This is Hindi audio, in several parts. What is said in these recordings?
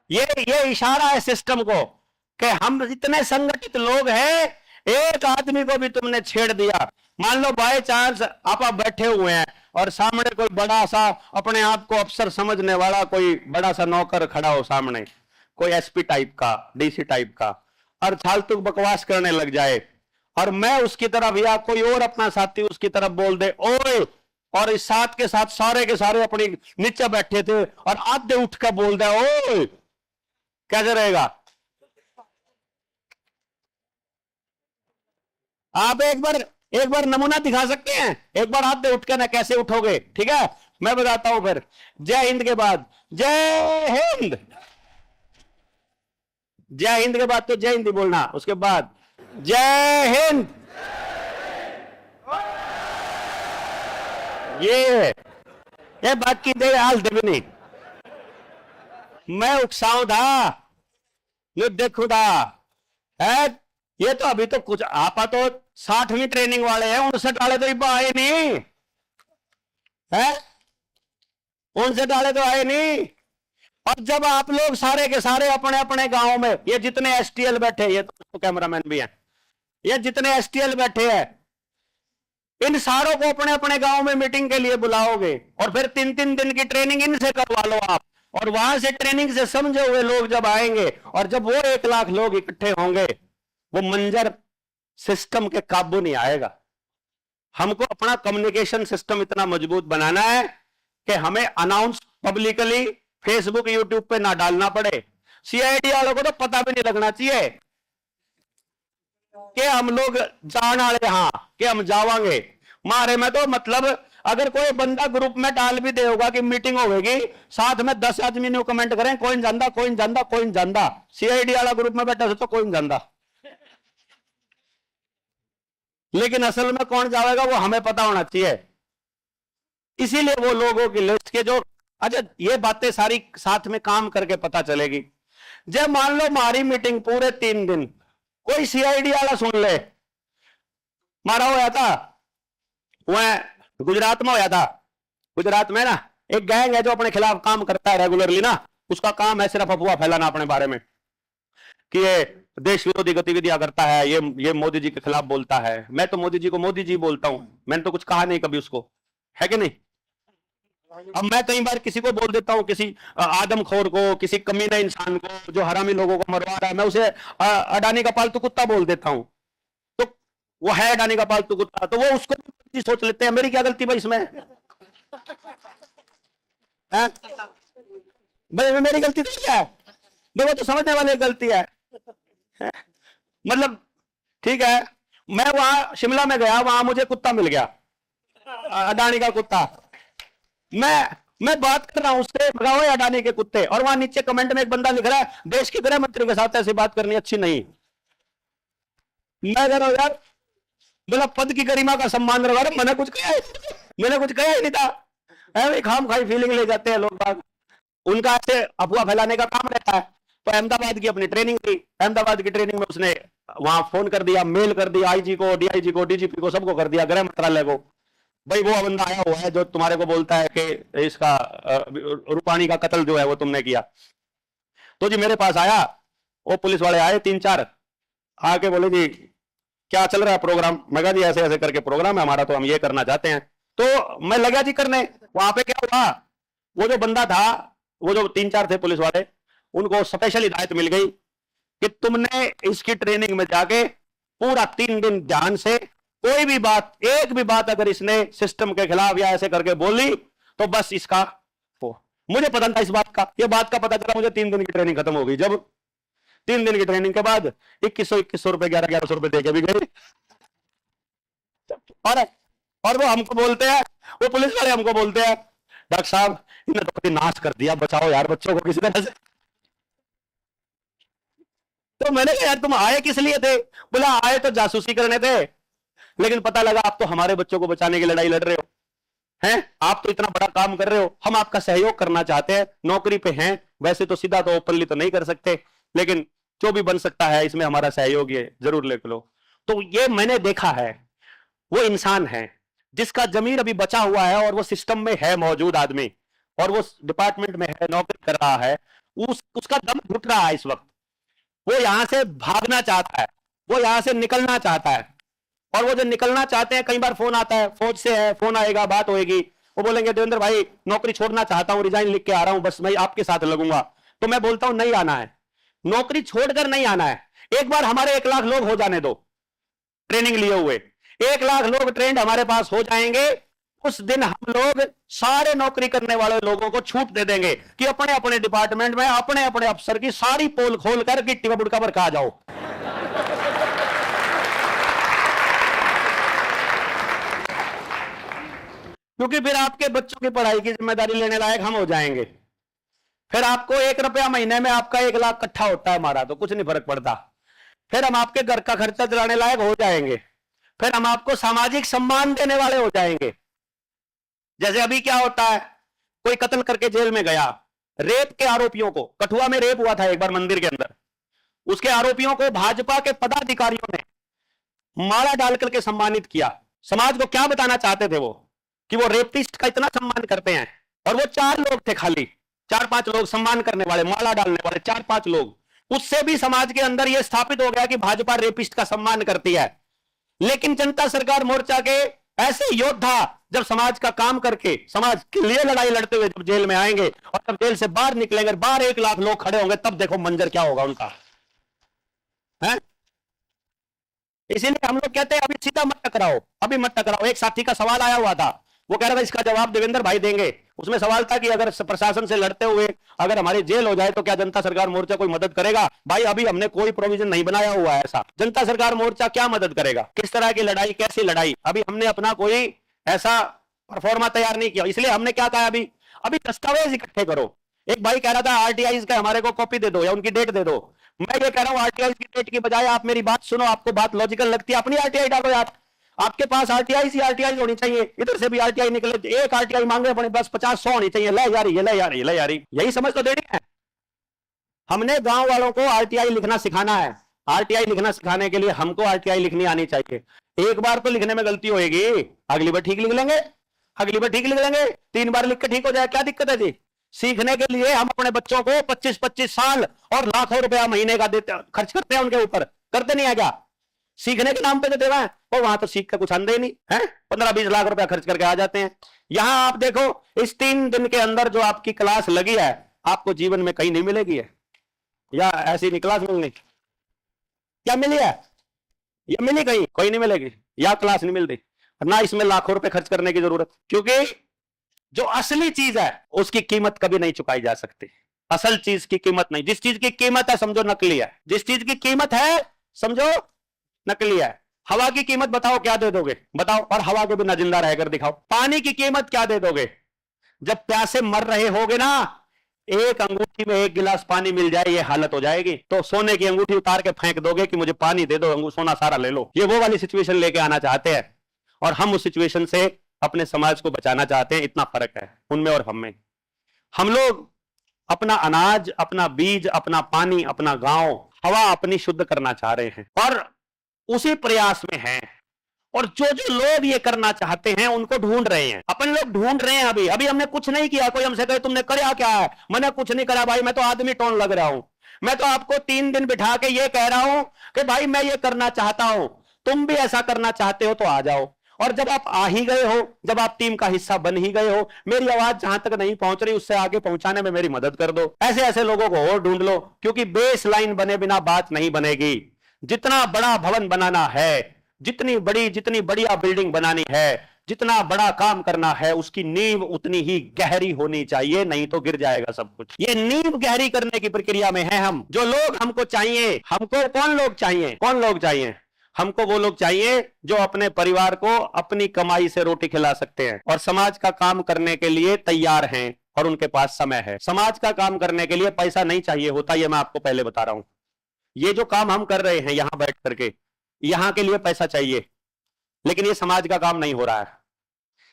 ये इशारा है सिस्टम को कि हम इतने संगठित लोग हैं, एक आदमी को भी तुमने छेड़ दिया, मान लो बाय चांस आप बैठे हुए हैं और सामने कोई बड़ा सा अपने आप को अफसर समझने वाला कोई बड़ा सा नौकर खड़ा हो सामने, कोई एसपी टाइप का, डीसी टाइप का, और फालतू बकवास करने लग जाए, और मैं उसकी तरफ या कोई और अपना साथी उसकी तरफ बोल दे ओए, और इस साथ के साथ सारे के सारे अपनी नीचे बैठे थे और आधे उठ कर बोल दे ओए, कैसे रहेगा? आप एक बार नमूना दिखा सकते हैं? एक बार हाथ दे उठ के ना, कैसे उठोगे? ठीक है, मैं बताता हूं फिर। जय हिंद के बाद जय हिंद, जय हिंद के बाद तो जय हिंद बोलना, उसके बाद जय हिंद। ये बाकी दे हाल दे नहीं, मैं उकसाऊं था, ये देखू था है। ये तो अभी तो कुछ आपा तो 60वीं ट्रेनिंग वाले हैं, 59 वाले तो इब्बा आए नहीं है, 59 वाले तो आए नहीं। और जब आप लोग सारे के सारे अपने अपने गांव में, ये जितने एसटीएल बैठे, ये तो कैमरामैन भी हैं, ये जितने एसटीएल बैठे हैं, इन सारों को अपने अपने गांव में मीटिंग के लिए बुलाओगे और फिर 3-3 दिन की ट्रेनिंग इनसे करवा लो आप, और वहां से ट्रेनिंग से समझे हुए लोग जब आएंगे और जब वो 1 लाख लोग इकट्ठे होंगे, वो मंजर सिस्टम के काबू नहीं आएगा। हमको अपना कम्युनिकेशन सिस्टम इतना मजबूत बनाना है कि हमें अनाउंस पब्लिकली फेसबुक यूट्यूब पे ना डालना पड़े। सीआईडी वालों को तो पता भी नहीं लगना चाहिए कि हम लोग जान वाले, हाँ कि हम जावांगे मारे में। तो मतलब अगर कोई बंदा ग्रुप में डाल भी देगा कि मीटिंग होगी, साथ में 10 आदमी ने कमेंट करें कोई जानदा कोई जानदा कोई जानदा, सीआईडी वाला ग्रुप में बैठा तो कोई जानदा, लेकिन असल में कौन जाएगा वो हमें पता होना चाहिए। इसीलिए वो लोगों की लिस्ट के जो, अच्छा ये बातें सारी साथ में काम करके पता चलेगी। जब मान लो हमारी मीटिंग पूरे 3 दिन कोई सीआईडी वाला सुन ले, मारा होया था वह गुजरात में, होया था गुजरात में ना, एक गैंग है जो अपने खिलाफ काम करता है रेगुलरली ना, उसका काम है सिर्फ अफवाह फैलाना अपने बारे में कि ये देश विरोधी गतिविधियां करता है, ये मोदी जी के खिलाफ बोलता है। मैं तो मोदी जी को मोदी जी बोलता हूं, मैंने तो कुछ कहा नहीं कभी उसको, है कि नहीं? अब मैं कई बार किसी को बोल देता हूं, किसी आदमखोर को, किसी कमीने इंसान को जो हरामी लोगों को मरवा रहा है, मैं उसे अडानी का पालतू कुत्ता बोल देता हूं, तो वो है अडानी का पालतू कुत्ता, तो वो उसको सोच लेते हैं मेरी क्या गलती भाई इसमें, भाई मेरी गलती तो क्या है? वो तो समझने वाली गलती है। मतलब ठीक है, मैं वहां शिमला में गया, वहां मुझे कुत्ता मिल गया, अडानी का कुत्ता, मैं बात कर रहा हूं उससे, भगाओ अडानी के कुत्ते, और वहां नीचे कमेंट में एक बंदा लिख रहा है देश के गृह मंत्री के साथ ऐसी बात करनी अच्छी नहीं। मैं कह रहा हूं यार, बोला पद की गरिमा का सम्मान रहा, मैंने कुछ कहा ही नहीं था। खाम खाई फीलिंग ले जाते हैं लोग बाग, उनका ऐसे अफवाह फैलाने का काम रहता है। तो अहमदाबाद की अपनी ट्रेनिंग थी, अहमदाबाद की ट्रेनिंग में उसने वहां फोन कर दिया, मेल कर दिया, आईजी को, डीआईजी को, डीजीपी को, सबको कर दिया, गृह मंत्रालय को, भाई वो बंदा आया हुआ है जो तुम्हारे को बोलता है कि इसका रूपाणी का कत्ल जो है वो तुमने किया। तो जी मेरे पास आया, वो पुलिस वाले आए 3-4, आके बोले जी क्या चल रहा है प्रोग्राम? मैं कहा जी ऐसे ऐसे करके प्रोग्राम है हमारा, तो हम ये करना चाहते हैं। तो मैं लगा जी करने, वहां पे क्या हुआ, वो जो बंदा था, वो जो 3-4 थे पुलिस वाले, उनको स्पेशल हिदायत मिल गई कि तुमने इसकी ट्रेनिंग में जाके पूरा 3 दिन ध्यान से कोई भी बात, एक भी बात अगर इसने सिस्टम के खिलाफ या ऐसे करके बोली तो बस इसका हो। मुझे पता था इस बात का, ये बात का पता चला मुझे 3 दिन की ट्रेनिंग खत्म हो गई, जब 3 दिन की ट्रेनिंग के बाद 2100 रुपए, 1100 रुपए दे के भी गए। और वो हमको बोलते हैं, वो पुलिस वाले हमको बोलते हैं डॉक्टर साहब इन्हें तो कभी नाश कर दिया, बचाओ यार बच्चों को किसी तरह से। तो मैंने कहा यार तुम आए किस लिए थे? बोला आए तो जासूसी करने थे, लेकिन पता लगा आप तो हमारे बच्चों को बचाने की लड़ाई लड़ रहे हो, हैं आप तो इतना बड़ा काम कर रहे हो, हम आपका सहयोग करना चाहते हैं, नौकरी पे हैं, वैसे तो सीधा तो ओपनली तो नहीं कर सकते, लेकिन जो भी बन सकता है इसमें हमारा सहयोग है, जरूर ले लो। तो ये मैंने देखा है, वो इंसान है जिसका जमीन अभी बचा हुआ है और वो सिस्टम में है मौजूद आदमी, और वो डिपार्टमेंट में है, नौकरी कर रहा है, उसका दम घुट रहा है इस वक्त। वो यहां से भागना चाहता है, वो यहां से निकलना चाहता है। और वो जो निकलना चाहते हैं, कई बार फोन आता है, फौज से है, फोन आएगा, बात होगी, वो बोलेंगे देवेंद्र भाई नौकरी छोड़ना चाहता हूं, रिजाइन लिख के आ रहा हूं, बस मैं आपके साथ लगूंगा। तो मैं बोलता हूं नहीं आना है, नौकरी छोड़कर नहीं आना है। एक बार हमारे 1 लाख लोग हो जाने दो ट्रेनिंग लिए हुए, 1 लाख लोग ट्रेंड हमारे पास हो जाएंगे, उस दिन हम लोग सारे नौकरी करने वाले लोगों को छूट दे देंगे कि अपने अपने डिपार्टमेंट में अपने अपने अफसर की सारी पोल खोल कर गिट्टी बुड़का पर खा जाओ। क्योंकि फिर आपके बच्चों की पढ़ाई की जिम्मेदारी लेने लायक हम हो जाएंगे। फिर आपको 1 रुपया महीने में आपका 1 लाख इकट्ठा होता है हमारा, तो कुछ नहीं फर्क पड़ता। फिर हम आपके घर का खर्चा चलाने लायक हो जाएंगे। फिर हम आपको सामाजिक सम्मान देने वाले हो जाएंगे। जैसे अभी क्या होता है, कोई कत्ल करके जेल में गया, रेप के आरोपियों को, कठुआ में रेप हुआ था एक बार मंदिर के अंदर, उसके आरोपियों को भाजपा के पदाधिकारियों ने माला डाल करके सम्मानित किया। समाज को क्या बताना चाहते थे वो, कि वो रेपिस्ट का इतना सम्मान करते हैं। और वो 4 लोग थे, खाली 4-5 लोग सम्मान करने वाले, माला डालने वाले 4-5 लोग। उससे भी समाज के अंदर यह स्थापित हो गया कि भाजपा रेपिस्ट का सम्मान करती है। लेकिन जनता सरकार मोर्चा के ऐसे योद्धा जब समाज का काम करके, समाज के लिए लड़ाई लड़ते हुए जब जेल में आएंगे और जब जेल से बाहर निकलेंगे, बाहर 1 लाख लोग खड़े होंगे, तब देखो मंजर क्या होगा उनका, है? इसीलिए हम लोग कहते हैं अभी सीधा मत टकराओ, अभी मत टकराओ। एक साथी का सवाल आया हुआ था, वो कह रहा था इसका जवाब देवेंद्र भाई देंगे। उसमें सवाल था कि अगर प्रशासन से लड़ते हुए अगर हमारी जेल हो जाए तो क्या जनता सरकार मोर्चा कोई मदद करेगा? भाई अभी हमने कोई प्रोविजन नहीं बनाया हुआ है ऐसा। जनता सरकार मोर्चा क्या मदद करेगा? किस तरह की लड़ाई, कैसी लड़ाई? अभी हमने अपना कोई ऐसा परफॉर्मा तैयार नहीं किया। इसलिए हमने क्या कहा, अभी दस्तावेज इकट्ठे करो। एक भाई कह रहा था आरटीआई का हमारे को कॉपी दे दो या उनकी डेट दे दो। मैं ये कह रहा हूं आरटीआई की डेट की बजाय आप मेरी बात सुनो, आपको बात लॉजिकल लगती है, अपनी आरटीआई डालो यार। आपके पास आरटीआई सी आरटीआई होनी चाहिए, इधर से भी आरटीआई निकले, एक आरटीआई मांगे अपने बस 50-100 होनी चाहिए। ले यारी, ये ले यारी, ले यारी, यही समझ तो देनी है। हमने गांव वालों को आरटीआई लिखना सिखाना है। आरटीआई लिखना सिखाने के लिए हमको आरटीआई लिखनी आनी चाहिए। एक बार तो लिखने में गलती होगी, अगली बार ठीक लिख लेंगे, अगली बार ठीक लिख लेंगे, 3 बार लिख के ठीक हो जाए, क्या दिक्कत है जी? सीखने के लिए हम अपने बच्चों को 25-25 साल और लाखों रुपया महीने का देते, खर्च करते हैं उनके ऊपर, करते नहीं है क्या? सीखने के नाम पे देते हैं, और वहां तो सीख का कुछ आंदे ही नहीं है। 15-20 लाख रुपया खर्च करके आ जाते हैं। यहां आप देखो, इस 3 दिन के अंदर जो आपकी क्लास लगी है, आपको जीवन में कहीं नहीं मिलेगी है, या ऐसी नहीं क्लास मिलनी? क्या मिली है? ये मिली कहीं? कोई नहीं मिलेगी, या क्लास नहीं मिलती, ना इसमें लाखों रुपए खर्च करने की जरूरत। क्योंकि जो असली चीज है उसकी कीमत कभी नहीं चुकाई जा सकती। असल चीज की कीमत नहीं। जिस चीज की कीमत है समझो नकली है, जिस चीज की कीमत है समझो नकली है। हवा की कीमत बताओ क्या दे दोगे? बताओ, और हवा के बिना जिंदा रहकर दिखाओ। पानी की कीमत क्या दे दोगे? जब प्यासे मर रहे होगे ना, एक अंगूठी में 1 गिलास पानी मिल जाए, ये हालत हो जाएगी, तो सोने की अंगूठी उतार के फेंक दोगे कि मुझे पानी दे दो, सोना सारा ले लो। ये वो वाली सिचुएशन लेके आना चाहते हैं, और हम उस सिचुएशन से अपने समाज को बचाना चाहते हैं। इतना फर्क है उनमें और हम में। हम लोग अपना अनाज, अपना बीज, अपना पानी, अपना गांव, हवा अपनी शुद्ध करना चाह रहे हैं, और उसी प्रयास में हैं। और जो जो लोग ये करना चाहते हैं उनको ढूंढ रहे हैं, अपन लोग ढूंढ रहे हैं। अभी हमने कुछ नहीं किया। कोई हमसे कहे तुमने करया क्या है? मैंने कुछ नहीं करा भाई, मैं तो आदमी टोन लग रहा हूं। मैं तो आपको 3 दिन बिठा के ये कह रहा हूं कि भाई मैं ये करना चाहता हूं, तुम भी ऐसा करना चाहते हो तो आ जाओ। और जब आप आ ही गए हो, जब आप टीम का हिस्सा बन ही गए हो, मेरी आवाज जहां तक नहीं पहुंच रही उससे आगे पहुंचाने में मेरी मदद कर दो। ऐसे ऐसे लोगों को और ढूंढ लो, क्योंकि बेस लाइन बने बिना बात नहीं बनेगी। जितना बड़ा भवन बनाना है, जितनी बढ़िया बिल्डिंग बनानी है, जितना बड़ा काम करना है, उसकी नींव उतनी ही गहरी होनी चाहिए, नहीं तो गिर जाएगा सब कुछ। ये नींव गहरी करने की प्रक्रिया में है हम। जो लोग हमको चाहिए, हमको कौन लोग चाहिए? कौन लोग चाहिए? हमको वो लोग चाहिए जो अपने परिवार को अपनी कमाई से रोटी खिला सकते हैं और समाज का काम करने के लिए तैयार हैं और उनके पास समय है। समाज का काम करने के लिए पैसा नहीं चाहिए होता, ये मैं आपको पहले बता रहा हूं। ये जो काम हम कर रहे हैं यहां बैठ करके, यहां के लिए पैसा चाहिए, लेकिन ये समाज का काम नहीं हो रहा है।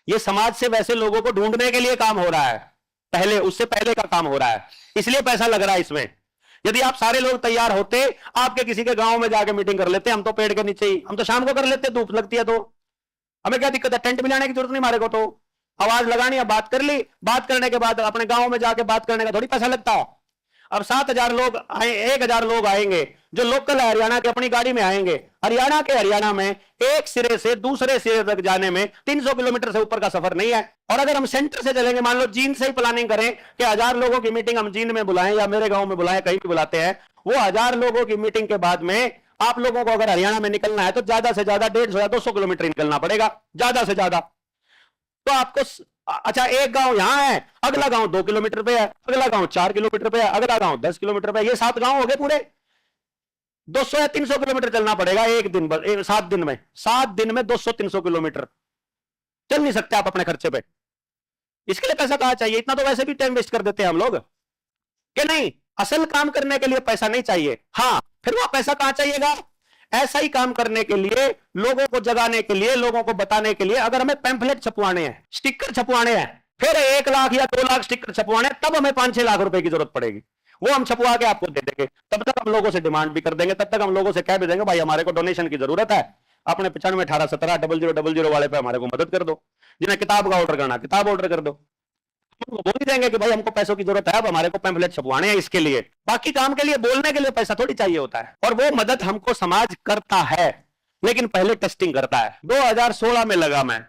ये समाज से वैसे लोगों को ढूंढने के लिए काम हो रहा है, पहले, उससे पहले का काम हो रहा है, इसलिए पैसा लग रहा है इसमें। यदि आप सारे लोग तैयार होते, आपके किसी के गांव में जाके मीटिंग कर लेते, हम तो पेड़ के नीचे ही, हम तो शाम को कर लेते, धूप लगती है तो हमें क्या दिक्कत है? टेंट में जाने की जरूरत नहीं हमारे को, तो आवाज लगानी है, बात कर ली, बात करने के बाद अपने गांव में जाके बात करने का थोड़ी पैसा लगता है। अब 7,000 लोग आए, 1,000 लोग आएंगे जो लोकल हरियाणा के, अपनी गाड़ी में आएंगे। हरियाणा के हरियाणा में एक सिरे से दूसरे सिरे तक जाने में 300 किलोमीटर से ऊपर का सफर नहीं है। और अगर हम सेंटर से चलेंगे, मान लो जींद से ही प्लानिंग करें कि 1000 लोगों की मीटिंग हम जींद में बुलाएं या मेरे गांव में बुलाएं, कहीं भी बुलाते हैं, वो 1000 लोगों की मीटिंग के बाद में आप लोगों को अगर हरियाणा में निकलना है तो ज्यादा से ज्यादा 150 या 200 किलोमीटर निकलना पड़ेगा, ज्यादा से ज्यादा। तो आपको, अच्छा एक गांव यहां है, अगला गांव 2 किलोमीटर पे है, अगला गांव 4 किलोमीटर पे है, अगला गांव 10 किलोमीटर पे है, ये 7 गांव हो गए पूरे। 200 या 300 किलोमीटर चलना पड़ेगा एक दिन, 7 दिन में, 7 दिन में 200-300 किलोमीटर चल नहीं सकते आप अपने खर्चे पे। इसके लिए पैसा कहां चाहिए? इतना तो वैसे भी टाइम वेस्ट कर देते हैं हम लोग कि नहीं। असल काम करने के लिए पैसा नहीं चाहिए। हाँ, फिर वो पैसा कहां चाहिएगा? ऐसा ही काम करने के लिए, लोगों को जगाने के लिए, लोगों को बताने के लिए। अगर हमें पैम्फलेट छपवाने हैं, स्टिकर छपवाने हैं, फिर 1 लाख या 2 लाख स्टिकर छपवाने, तब हमें 5-6 लाख रुपए की जरूरत पड़ेगी। वो हम छपवा के आपको दे देंगे, तब तक हम लोगों से डिमांड भी कर देंगे, तब तक हम लोगों से कह भी देंगे भाई हमारे को डोनेशन की जरूरत है, अपने 9518170000 वाले पे हमारे को मदद कर दो। जिन्हें किताब का ऑर्डर करना, किताब ऑर्डर कर दो। बोल ही देंगे कि भाई हमको पैसों की जरूरत है, अब हमारे को पैम्फलेट छपवाने हैं इसके लिए। बाकी काम के लिए, बोलने के लिए पैसा थोड़ी चाहिए होता है। और वो मदद हमको समाज करता है, लेकिन पहले टेस्टिंग करता है। 2016 में लगा मैं,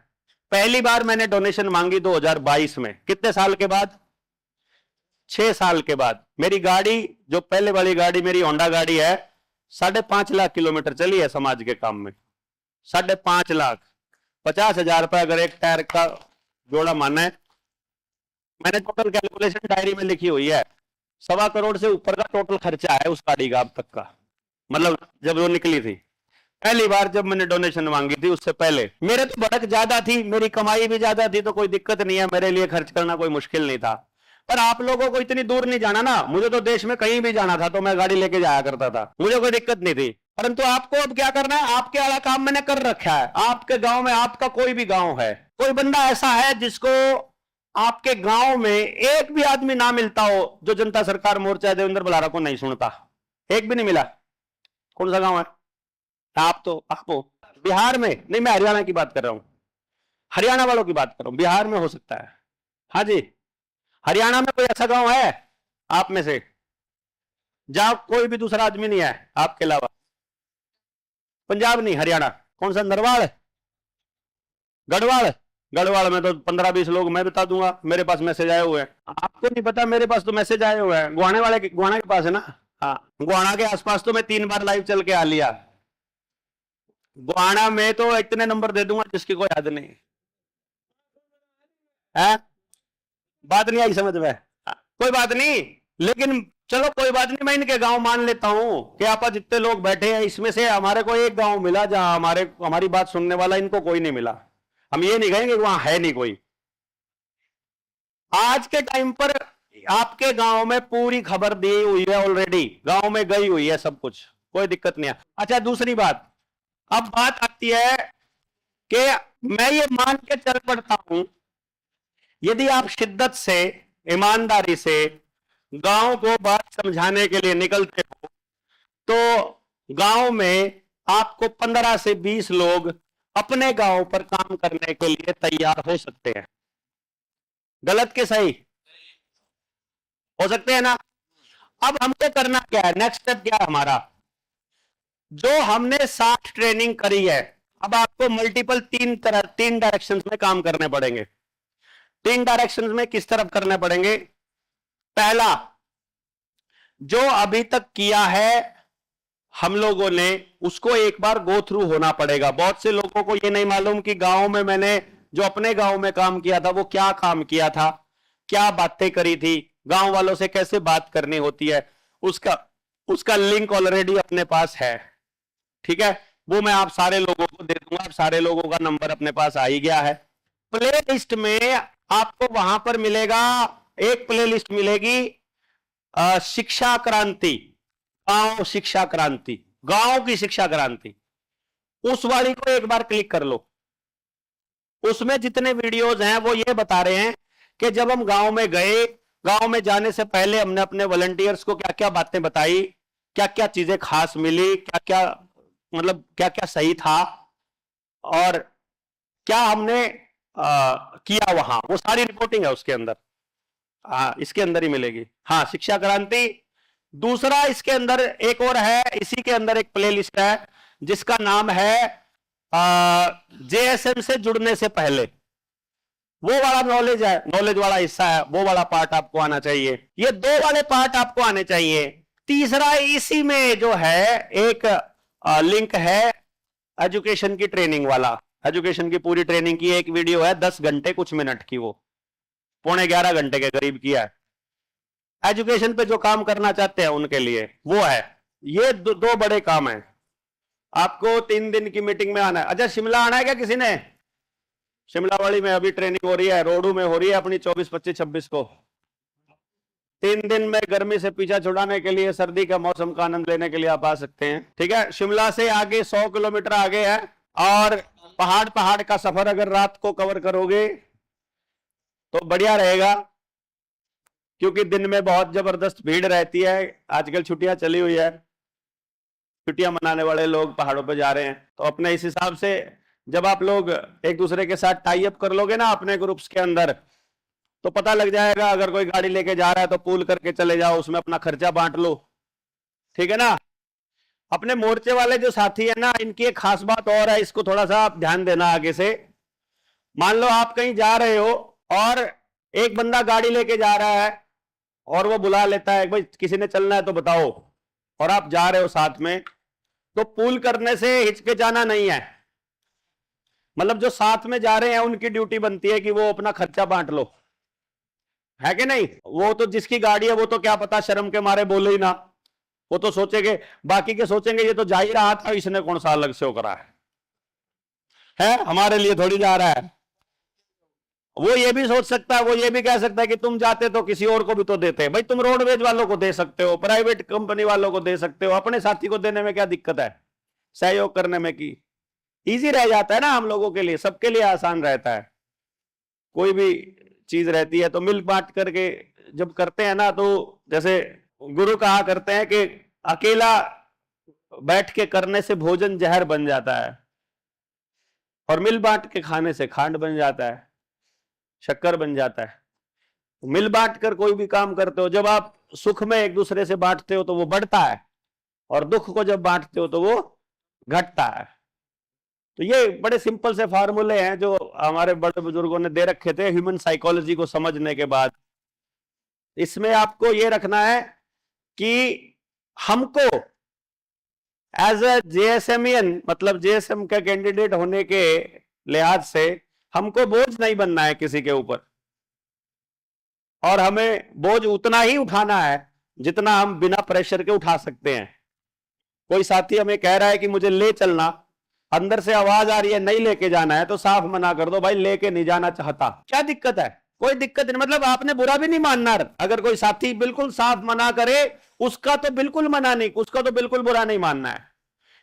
पहली बार मैंने डोनेशन मांगी 2022 में। कितने साल के बाद? 6 साल के बाद। मेरी गाड़ी, जो पहले वाली गाड़ी मेरी होंडा गाड़ी है, 5.5 लाख किलोमीटर चली है समाज के काम में। 5.5 लाख, 50,000 रुपए अगर एक टायर का जोड़ा माना है। मैंने टोटल कैलकुलेशन डायरी में लिखी हुई है, 1.25 करोड़ से ऊपर का टोटल खर्चा है उस गाड़ी का अब तक का। मतलब जब वो निकली थी पहली बार, जब मैंने डोनेशन मांगी थी, उससे पहले मेरे तो भड़क ज्यादा थी, मेरी कमाई भी ज्यादा थी, तो कोई दिक्कत नहीं है, मेरे लिए खर्च करना कोई मुश्किल नहीं था। पर आप लोगों को इतनी दूर नहीं जाना ना, मुझे तो देश में कहीं भी जाना था तो मैं गाड़ी लेके जाया करता था, मुझे कोई दिक्कत नहीं थी। परंतु आपको अब क्या करना है? आपके वाला काम मैंने कर रखा है। आपके गांव में, आपका कोई भी गांव है, कोई बंदा ऐसा है जिसको आपके गांव में एक भी आदमी ना मिलता हो जो जनता सरकार मोर्चा देवेंद्र बलारा को नहीं सुनता? एक भी नहीं मिला? कौन सा गांव है? आप हो बिहार में? नहीं, मैं हरियाणा की बात कर रहा हूं, हरियाणा वालों की बात कर रहा हूं। बिहार में हो सकता है, हाँ जी। हरियाणा में कोई ऐसा गांव है आप में से जहां कोई भी दूसरा आदमी नहीं है आपके अलावा? पंजाब नहीं, हरियाणा। कौन सा? नरवाड़, गढ़वाल? गढ़वाल में तो 15-20 लोग मैं बता दूंगा, मेरे पास मैसेज आए हुए हैं। आपको नहीं पता, मेरे पास तो मैसेज आए हुए हैं। गुआना के पास है ना? हाँ, गुआना के आसपास तो मैं 3 बार लाइव चल के आ लिया। गुआना में तो इतने नंबर दे दूंगा जिसकी कोई हद नहीं है। बात नहीं आई समझ में? कोई बात नहीं, लेकिन चलो कोई बात नहीं, मैं इनके गांव मान लेता हूं कि आप जितने लोग बैठे हैं इसमें से हमारे को एक गांव मिला जहां हमारी बात सुनने वाला, इनको कोई नहीं मिला। हम ये नहीं कहेंगे वहां है नहीं कोई। आज के टाइम पर आपके गांव में पूरी खबर दी हुई है ऑलरेडी, गांव में गई हुई है सब कुछ, कोई दिक्कत नहीं है। अच्छा, दूसरी बात, अब बात आती है कि मैं ये मान के चल पड़ता हूं, यदि आप शिद्दत से, ईमानदारी से गांव को बात समझाने के लिए निकलते हो तो गांव में आपको 15 से 20 लोग अपने गांव पर काम करने के लिए तैयार हो सकते हैं। गलत के सही? हो सकते हैं ना? अब हमको करना क्या है? नेक्स्ट स्टेप क्या है हमारा? जो हमने 60 ट्रेनिंग करी है, अब आपको मल्टीपल 3 डायरेक्शंस में काम करने पड़ेंगे। 3 डायरेक्शंस में किस तरफ करने पड़ेंगे? पहला, जो अभी तक किया है हम लोगों ने, उसको एक बार गो थ्रू होना पड़ेगा। बहुत से लोगों को ये नहीं मालूम कि गांव में मैंने जो अपने गांव में काम किया था वो क्या काम किया था, क्या बातें करी थी, गांव वालों से कैसे बात करनी होती है, उसका लिंक ऑलरेडी अपने पास है। ठीक है, वो मैं आप सारे लोगों को दे दूंगा। आप सारे लोगों का नंबर अपने पास आ ही गया है। प्ले लिस्ट में आपको वहां पर मिलेगा, एक प्ले लिस्ट मिलेगी, शिक्षा क्रांति, गांव शिक्षा क्रांति, गांव की शिक्षा क्रांति। उस वाली को एक बार क्लिक कर लो। उसमें जितने वीडियोज हैं वो ये बता रहे हैं कि जब हम गांव में गए, गांव में जाने से पहले हमने अपने वॉलंटियर्स को क्या क्या बातें बताई, क्या क्या चीजें खास मिली, क्या क्या सही था, और क्या हमने किया वहां, वो सारी रिपोर्टिंग है उसके अंदर। इसके अंदर ही मिलेगी। हाँ, शिक्षा क्रांति, दूसरा इसके अंदर एक और है, इसी के अंदर एक प्लेलिस्ट है जिसका नाम है जेएसएम से जुड़ने से पहले। वो वाला नॉलेज है, नॉलेज वाला हिस्सा है, वो वाला पार्ट आपको आना चाहिए। ये दो वाले पार्ट आपको आने चाहिए। तीसरा इसी में जो है एक लिंक है एजुकेशन की ट्रेनिंग वाला। एजुकेशन की पूरी ट्रेनिंग की एक वीडियो है 10 घंटे कुछ मिनट की, वो 11.5 घंटे के करीब किया है। एजुकेशन पे जो काम करना चाहते हैं उनके लिए वो है। ये दो बड़े काम हैं। आपको 3 दिन की मीटिंग में आना है। अच्छा, शिमला आना है क्या किसी ने? शिमला वाली में अभी ट्रेनिंग हो रही है, रोडू में हो रही है अपनी 24, 25, 26 को। 3 दिन में गर्मी से पीछा छुड़ाने के लिए, सर्दी का मौसम का आनंद लेने के लिए आप आ सकते हैं। ठीक है, शिमला से आगे 100 किलोमीटर आगे है, और पहाड़ का सफर अगर रात को कवर करोगे तो बढ़िया रहेगा, क्योंकि दिन में बहुत जबरदस्त भीड़ रहती है। आजकल छुट्टियां चली हुई है, छुट्टियां मनाने वाले लोग पहाड़ों पे जा रहे हैं। तो अपने इस हिसाब से जब आप लोग एक दूसरे के साथ टाई अप कर लोगे ना अपने ग्रुप्स के अंदर, तो पता लग जाएगा। अगर कोई गाड़ी लेके जा रहा है तो पूल करके चले जाओ, उसमें अपना खर्चा बांट लो। ठीक है ना? अपने मोर्चे वाले जो साथी है ना, इनकी एक खास बात और है, इसको थोड़ा सा आप ध्यान देना आगे से। मान लो आप कहीं जा रहे हो और एक बंदा गाड़ी लेके जा रहा है और वो बुला लेता है, भाई किसी ने चलना है तो बताओ, और आप जा रहे हो साथ में, तो पूल करने से हिचकिचाना नहीं है। मतलब जो साथ में जा रहे हैं उनकी ड्यूटी बनती है कि वो अपना खर्चा बांट लो, है कि नहीं? वो तो जिसकी गाड़ी है वो तो क्या पता शर्म के मारे बोले ही ना, वो तो सोचेंगे, बाकी के सोचेंगे ये तो जा ही रहा था, इसने कौन सा अलग से हो करा है, हमारे लिए थोड़ी जा रहा है। वो ये भी सोच सकता है, वो ये भी कह सकता है कि तुम जाते तो किसी और को भी तो देते। भाई तुम रोडवेज वालों को दे सकते हो, प्राइवेट कंपनी वालों को दे सकते हो, अपने साथी को देने में क्या दिक्कत है? सहयोग करने में की इजी रह जाता है ना हम लोगों के लिए, सबके लिए आसान रहता है। कोई भी चीज रहती है तो मिल बांट करके जब करते हैं ना, तो जैसे गुरु कहा करते हैं कि अकेला बैठ के करने से भोजन जहर बन जाता है, और मिल बांट के खाने से खांड बन जाता है, शक्कर बन जाता है। मिल बांट कर कोई भी काम करते हो, जब आप सुख में एक दूसरे से बांटते हो तो वो बढ़ता है, और दुख को जब बांटते हो तो वो घटता है। तो ये बड़े सिंपल से फार्मूले हैं जो हमारे बड़े बुजुर्गों ने दे रखे थे ह्यूमन साइकोलॉजी को समझने के बाद। इसमें आपको ये रखना है कि हमको एज ए जेएसएमियन, मतलब जेएसएम का कैंडिडेट होने के लिहाज से हमको बोझ नहीं बनना है किसी के ऊपर, और हमें बोझ उतना ही उठाना है जितना हम बिना प्रेशर के उठा सकते हैं। कोई साथी हमें कह रहा है कि मुझे ले चलना, अंदर से आवाज आ रही है नहीं लेके जाना है, तो साफ मना कर दो, भाई लेके नहीं जाना चाहता, क्या दिक्कत है? कोई दिक्कत नहीं, मतलब आपने बुरा भी नहीं मानना। अगर कोई साथी बिल्कुल साफ मना करे, उसका तो बिल्कुल मना नहीं, उसका तो बिल्कुल बुरा नहीं मानना है।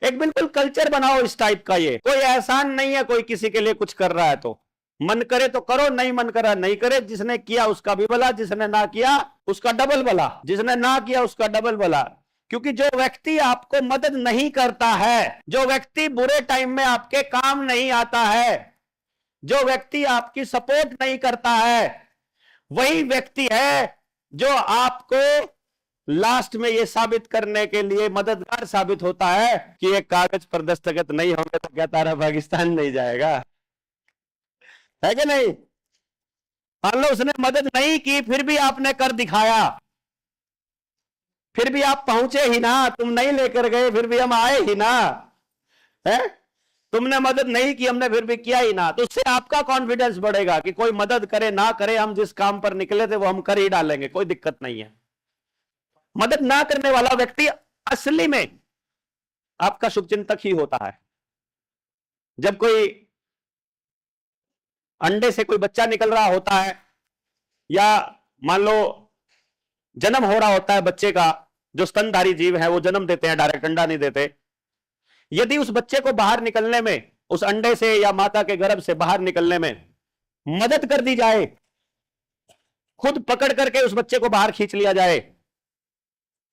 एक बिल्कुल कल्चर बनाओ इस टाइप का। ये कोई एहसान नहीं है कोई किसी के लिए कुछ कर रहा है तो मन करे तो करो, नहीं मन करा नहीं करे। जिसने किया उसका भी भला, जिसने ना किया उसका डबल भला, जिसने ना किया उसका डबल भला। क्योंकि जो व्यक्ति आपको मदद नहीं करता है, जो व्यक्ति बुरे टाइम में आपके काम नहीं आता है, जो व्यक्ति आपकी सपोर्ट नहीं करता है, वही व्यक्ति है जो आपको लास्ट में यह साबित करने के लिए मददगार साबित होता है कि एक कागज पर दस्तखत नहीं होंगे तो क्या तारा पाकिस्तान नहीं जाएगा, है कि नहीं? मान लो उसने मदद नहीं की, फिर भी आपने कर दिखाया, फिर भी आप पहुंचे ही ना, तुम नहीं लेकर गए फिर भी हम आए ही ना, है? तुमने मदद नहीं की, हमने फिर भी किया ही ना, तो उससे आपका कॉन्फिडेंस बढ़ेगा कि कोई मदद करे ना करे, हम जिस काम पर निकले थे वो हम कर ही डालेंगे, कोई दिक्कत नहीं है। मदद ना करने वाला व्यक्ति असली में आपका शुभचिंतक ही होता है। जब कोई अंडे से कोई बच्चा निकल रहा होता है, या मान लो जन्म हो रहा होता है बच्चे का, जो स्तनधारी जीव है वो जन्म देते हैं, डायरेक्ट अंडा नहीं देते। यदि उस बच्चे को बाहर निकलने में, उस अंडे से या माता के गर्भ से बाहर निकलने में मदद कर दी जाए, खुद पकड़ करके उस बच्चे को बाहर खींच लिया जाए,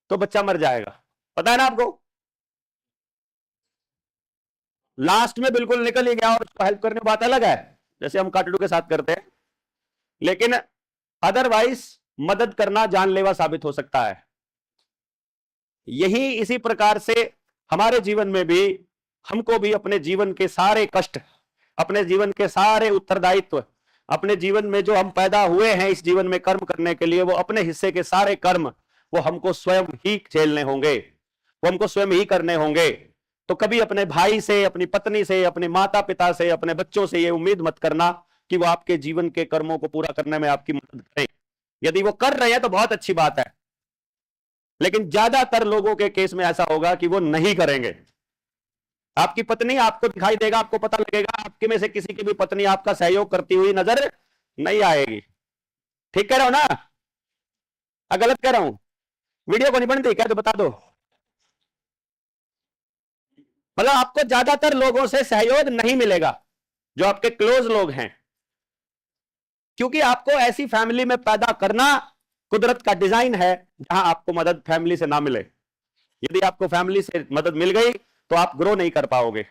तो बच्चा मर जाएगा। पता है ना आपको? लास्ट में बिल्कुल निकल ही गया और उसको हेल्प करने की बात अलग है, जैसे हम काटड़ू के साथ करते हैं, लेकिन अदरवाइज मदद करना जानलेवा साबित हो सकता है। यही इसी प्रकार से हमारे जीवन में भी हमको भी अपने जीवन के सारे कष्ट, अपने जीवन के सारे उत्तरदायित्व, अपने जीवन में जो हम पैदा हुए हैं इस जीवन में कर्म करने के लिए, वो अपने हिस्से के सारे कर्म वो हमको स्वयं ही झेलने होंगे, वो हमको स्वयं ही करने होंगे। तो कभी अपने भाई से, अपनी पत्नी से, अपने माता पिता से, अपने बच्चों से ये उम्मीद मत करना कि वो आपके जीवन के कर्मों को पूरा करने में आपकी मदद करें। यदि वो कर रहे हैं तो बहुत अच्छी बात है, लेकिन ज्यादातर लोगों के केस में ऐसा होगा कि वो नहीं करेंगे। आपकी पत्नी आपको दिखाई देगा, आपको पता लगेगा, आपके में से किसी की भी पत्नी आपका सहयोग करती हुई नजर नहीं आएगी। ठीक कह रहा हूं ना? गलत कह रहा हूं? वीडियो को नहीं बनती क्या तो बता दो। मतलब आपको ज्यादातर लोगों से सहयोग नहीं मिलेगा जो आपके क्लोज लोग हैं, क्योंकि आपको ऐसी फैमिली में पैदा करना कुदरत का डिजाइन है जहां आपको मदद फैमिली से ना मिले। यदि आपको फैमिली से मदद मिल गई तो आप ग्रो नहीं कर पाओगे,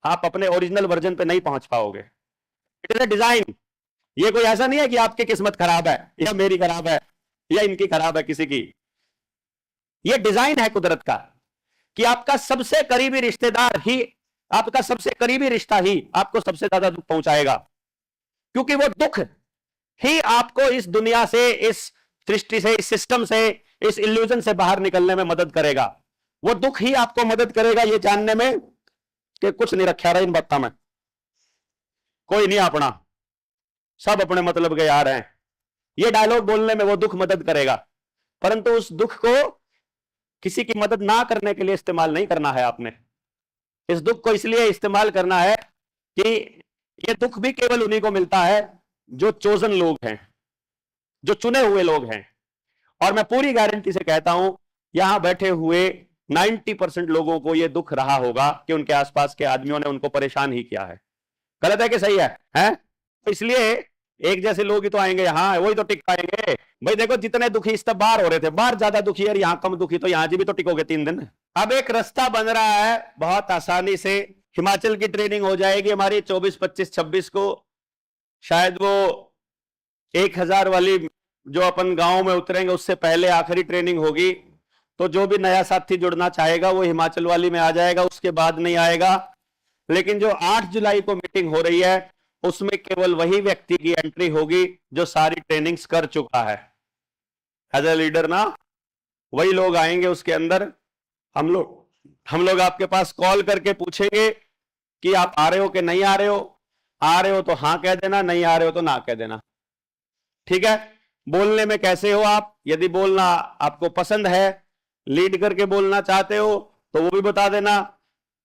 आप अपने ओरिजिनल वर्जन पे नहीं पहुंच पाओगे। It is a design. ये कोई ऐसा नहीं है कि आपकी किस्मत खराब है या मेरी खराब है या इनकी खराब है किसी की। ये डिजाइन है कुदरत का कि आपका सबसे करीबी रिश्तेदार ही, आपका सबसे करीबी रिश्ता ही आपको सबसे ज्यादा दुख पहुंचाएगा, क्योंकि वो दुख ही आपको इस दुनिया से, इस सृष्टि से, इस सिस्टम से, इस इल्यूजन से बाहर निकलने में मदद करेगा। वो दुख ही आपको मदद करेगा ये जानने में कि कुछ नहीं रखा रहा इन बातों में, कोई नहीं अपना, सब अपने मतलब के यार हैं। ये डायलॉग बोलने में वो दुख मदद करेगा, परंतु उस दुख को किसी की मदद ना करने के लिए इस्तेमाल नहीं करना है आपने। इस दुख को इसलिए इस्तेमाल करना है कि ये दुख भी केवल उन्हीं को मिलता है जो चोजन लोग हैं, जो चुने हुए लोग हैं। और मैं पूरी गारंटी से कहता हूं यहां बैठे हुए 90% लोगों को यह दुख रहा होगा कि उनके आसपास के आदमियों ने उनको परेशान ही किया है। गलत है कि सही है, हैं? तो इसलिए एक जैसे लोग ही तो आएंगे यहां, वही तो टिक पाएंगे। भाई देखो जितने दुखी इस तब बाहर हो रहे थे, बाहर ज्यादा दुखी है, यहां कम दुखी, तो यहां जी भी तो टिकोगे 3 दिन। अब एक रास्ता बन रहा है बहुत आसानी से, हिमाचल की ट्रेनिंग हो जाएगी हमारी 24, 25, 26 को। शायद वो 1000 वाली जो अपन गांव में उतरेंगे उससे पहले आखिरी ट्रेनिंग होगी। तो जो भी नया साथी जुड़ना चाहेगा वो हिमाचल वाली में आ जाएगा, उसके बाद नहीं आएगा। लेकिन जो 8 जुलाई को मीटिंग हो रही है उसमें केवल वही व्यक्ति की एंट्री होगी जो सारी ट्रेनिंग्स कर चुका है एज ए लीडर ना। वही लोग आएंगे उसके अंदर। हम लोग आपके पास कॉल करके पूछेंगे कि आप आ रहे हो कि नहीं आ रहे हो। आ रहे हो तो हाँ कह देना, नहीं आ रहे हो तो ना कह देना। ठीक है? बोलने में कैसे हो आप, यदि बोलना आपको पसंद है, लीड करके बोलना चाहते हो तो वो भी बता देना।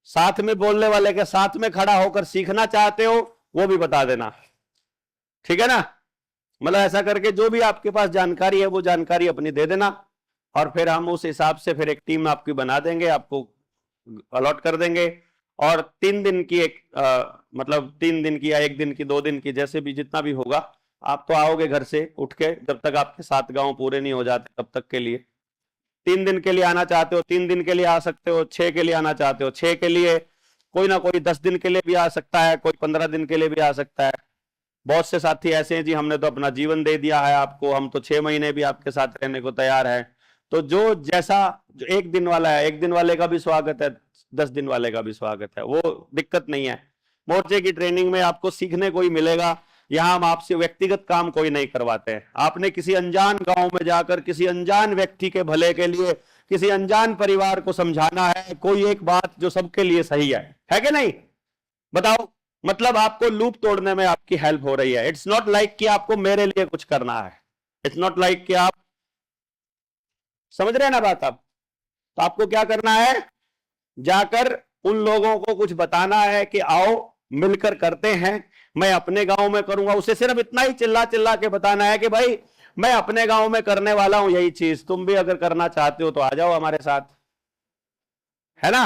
साथ में बोलने वाले के साथ में खड़ा होकर सीखना चाहते हो वो भी बता देना। ठीक है ना? मतलब ऐसा करके जो भी आपके पास जानकारी है वो जानकारी अपनी दे देना, और फिर हम उस हिसाब से फिर एक टीम आपकी बना देंगे, आपको अलॉट कर देंगे। और 3 दिन की मतलब 3 दिन की या 1 दिन की, 2 दिन की, जैसे भी जितना भी होगा, आप तो आओगे घर से उठ के, जब तक आपके 7 गांव पूरे नहीं हो जाते तब तक के लिए। 3 दिन के लिए आना चाहते हो 3 दिन के लिए आ सकते हो, 6 के लिए आना चाहते हो 6 के लिए, कोई ना कोई 10 दिन के लिए भी आ सकता है, कोई 15 दिन के लिए भी आ सकता है। बहुत से साथी ऐसे हैं जी हमने तो अपना जीवन दे दिया है आपको, हम तो 6 महीने भी आपके साथ रहने को तैयार है। तो जो जैसा, जो 1 दिन वाला है 1 दिन वाले का भी स्वागत है, 10 दिन वाले का भी स्वागत है, वो दिक्कत नहीं है। मोर्चे की ट्रेनिंग में आपको सीखने को ही मिलेगा। यहां हम आपसे व्यक्तिगत काम कोई नहीं करवाते हैं। आपने किसी अनजान गांव में जाकर किसी अनजान व्यक्ति के भले के लिए किसी अनजान परिवार को समझाना है कोई एक बात जो सबके लिए सही है कि नहीं? बताओ, मतलब आपको लूप तोड़ने में आपकी हेल्प हो रही है। इट्स नॉट लाइक कि आपको मेरे लिए कुछ करना है, इट्स नॉट लाइक कि आप समझ रहे हैं ना बात। आप तो आपको क्या करना है, जाकर उन लोगों को कुछ बताना है कि आओ मिलकर करते हैं, मैं अपने गांव में करूंगा। उसे सिर्फ इतना ही चिल्ला चिल्ला के बताना है कि भाई मैं अपने गांव में करने वाला हूं यही चीज, तुम भी अगर करना चाहते हो तो आ जाओ हमारे साथ, है ना?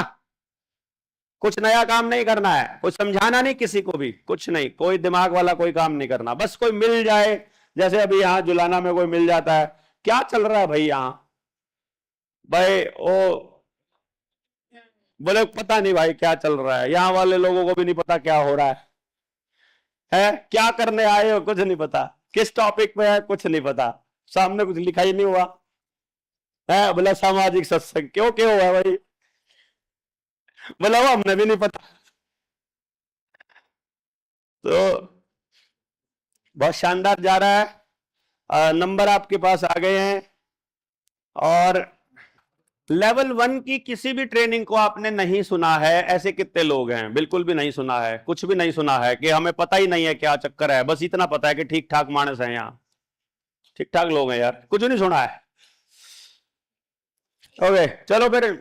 कुछ नया काम नहीं करना है, कुछ समझाना नहीं किसी को भी, कुछ नहीं, कोई दिमाग वाला कोई काम नहीं करना। बस कोई मिल जाए, जैसे अभी यहां जुलाना में कोई मिल जाता है, क्या चल रहा है भाई यहां, भाई ओ बोले पता नहीं भाई क्या चल रहा है, यहां वाले लोगों को भी नहीं पता क्या हो रहा है क्या करने आए हो कुछ नहीं पता, किस टॉपिक पे है कुछ नहीं पता, सामने कुछ लिखा ही नहीं हुआ है? बोला सामाजिक सत्संग। क्यों क्यों है भाई? बोला वो हमने भी नहीं पता। तो बहुत शानदार जा रहा है। नंबर आपके पास आ गए हैं। और लेवल 1 की किसी भी ट्रेनिंग को आपने नहीं सुना है, ऐसे कितने लोग हैं? बिल्कुल भी नहीं सुना है, कुछ भी नहीं सुना है, कि हमें पता ही नहीं है क्या चक्कर है, बस इतना पता है कि ठीक ठाक मानस है यहाँ, ठीक ठाक लोग हैं यार, कुछ नहीं सुना है। ओके चलो फिर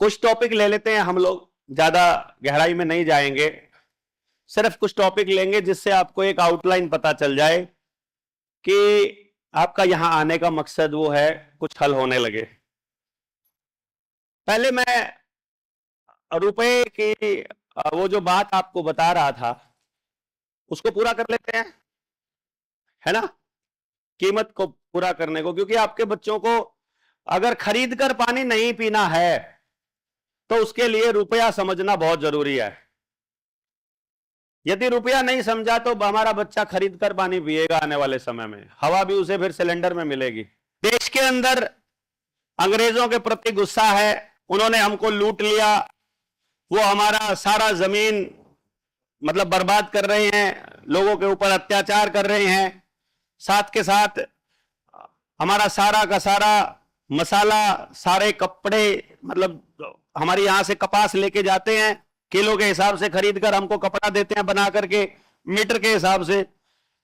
कुछ टॉपिक ले लेते हैं हम लोग, ज्यादा गहराई में नहीं जाएंगे, सिर्फ कुछ टॉपिक लेंगे जिससे आपको एक आउटलाइन पता चल जाए कि आपका यहां आने का मकसद वो है कुछ हल होने लगे। पहले मैं रुपए की वो जो बात आपको बता रहा था उसको पूरा कर लेते हैं, है ना, कीमत को पूरा करने को, क्योंकि आपके बच्चों को अगर खरीद कर पानी नहीं पीना है तो उसके लिए रुपया समझना बहुत जरूरी है। यदि रुपया नहीं समझा तो हमारा बच्चा खरीद कर पानी पिएगा आने वाले समय में, हवा भी उसे फिर सिलेंडर में मिलेगी। देश के अंदर अंग्रेजों के प्रति गुस्सा है, उन्होंने हमको लूट लिया, वो हमारा सारा जमीन मतलब बर्बाद कर रहे हैं, लोगों के ऊपर अत्याचार कर रहे हैं, साथ के साथ हमारा सारा का सारा मसाला, सारे कपड़े, मतलब हमारे यहां से कपास लेके जाते हैं, किलो के हिसाब से खरीद कर हमको कपड़ा देते हैं बना करके, मीटर के हिसाब से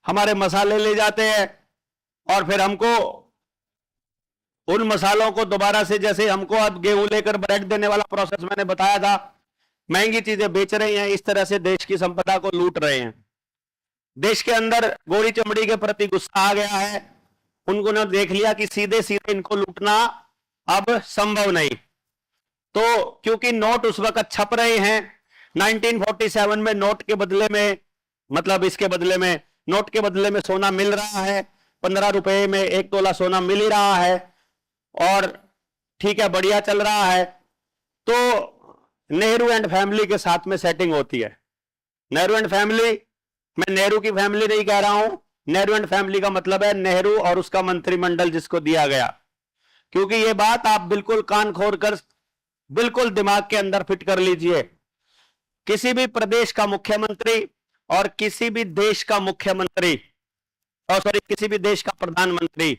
हमारे मसाले ले जाते हैं, और फिर हमको उन मसालों को दोबारा से, जैसे हमको अब गेहूं लेकर ब्रेड देने वाला प्रोसेस मैंने बताया था, महंगी चीजें बेच रहे हैं, इस तरह से देश की संपदा को लूट रहे हैं। देश के अंदर गोरी चमड़ी के प्रति गुस्सा आ गया है, उनको ने देख लिया कि सीधे सीधे इनको लूटना अब संभव नहीं, तो क्योंकि नोट उस वक्त छप रहे हैं, 1947 में नोट के बदले में, मतलब इसके बदले में, नोट के बदले में सोना मिल रहा है, 15 रुपए में 1 तोला सोना मिल ही रहा है, और ठीक है बढ़िया चल रहा है। तो नेहरू एंड फैमिली के साथ में सेटिंग होती है। नेहरू एंड फैमिली, मैं नेहरू की फैमिली नहीं कह रहा हूं, नेहरू एंड फैमिली का मतलब है नेहरू और उसका मंत्रिमंडल जिसको दिया गया, क्योंकि ये बात आप बिल्कुल कान खोल कर बिल्कुल दिमाग के अंदर फिट कर लीजिए। किसी भी प्रदेश का मुख्यमंत्री और किसी भी देश का मुख्यमंत्री, और सॉरी किसी भी देश का प्रधानमंत्री,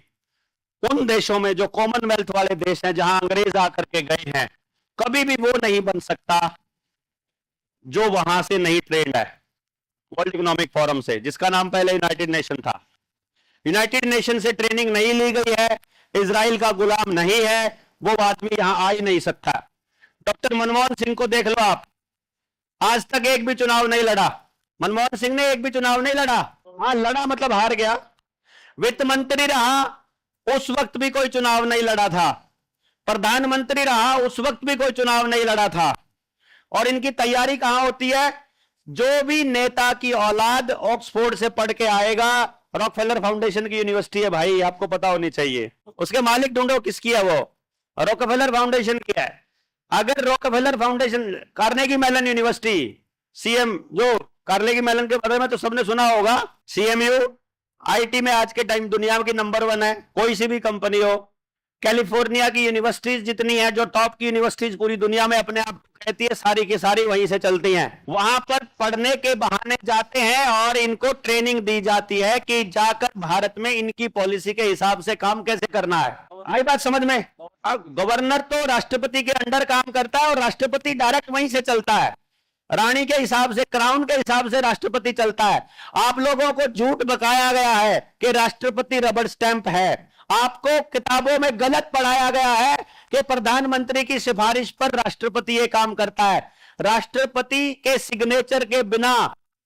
उन देशों में जो कॉमनवेल्थ वाले देश हैं जहां अंग्रेज आकर के गए हैं, कभी भी वो नहीं बन सकता जो वहां से नहीं ट्रेंड है वर्ल्ड इकोनॉमिक फोरम से, जिसका नाम पहले यूनाइटेड नेशन था। यूनाइटेड नेशन से ट्रेनिंग नहीं ली गई है, इजराइल का गुलाम नहीं है, वो आदमी यहां आ ही नहीं सकता। डॉक्टर मनमोहन सिंह को देख लो आप, आज तक एक भी चुनाव नहीं लड़ा, मनमोहन सिंह ने एक भी चुनाव नहीं लड़ा, हाँ लड़ा मतलब हार गया। वित्त मंत्री रहा, उस वक्त भी कोई चुनाव नहीं लड़ा था, प्रधानमंत्री रहा, उस वक्त भी कोई चुनाव नहीं लड़ा था। और इनकी तैयारी कहां होती है? जो भी नेता की औलाद ऑक्सफोर्ड से पढ़ के आएगा, रॉकफेलर फाउंडेशन की यूनिवर्सिटी है भाई, आपको पता होनी चाहिए, उसके मालिक ढूंढो किसकी है, वो रॉकफेलर फाउंडेशन की है। अगर Rockefeller foundation, Carnegie Mellon university, CM जो कार्नेगी मेलन के बारे में तो सबने सुना होगा, सीएमयू आईटी में आज के टाइम दुनिया की नंबर 1 है, कोई सी भी कंपनी हो। कैलिफोर्निया की यूनिवर्सिटीज जितनी है, जो टॉप की यूनिवर्सिटीज पूरी दुनिया में अपने आप कहती है, सारी की सारी वहीं से चलती हैं। वहां पर पढ़ने के बहाने जाते हैं और इनको ट्रेनिंग दी जाती है कि जाकर भारत में इनकी पॉलिसी के हिसाब से काम कैसे करना है। आई बात समझ में? गवर्नर तो राष्ट्रपति के अंडर काम करता है और राष्ट्रपति डायरेक्ट वहीं से चलता है, रानी के हिसाब से, क्राउन के हिसाब से राष्ट्रपति चलता है। आप लोगों को झूठ बकाया गया है कि राष्ट्रपति रबड़ स्टैंप है, आपको किताबों में गलत पढ़ाया गया है कि प्रधानमंत्री की सिफारिश पर राष्ट्रपति ये काम करता है। राष्ट्रपति के सिग्नेचर के बिना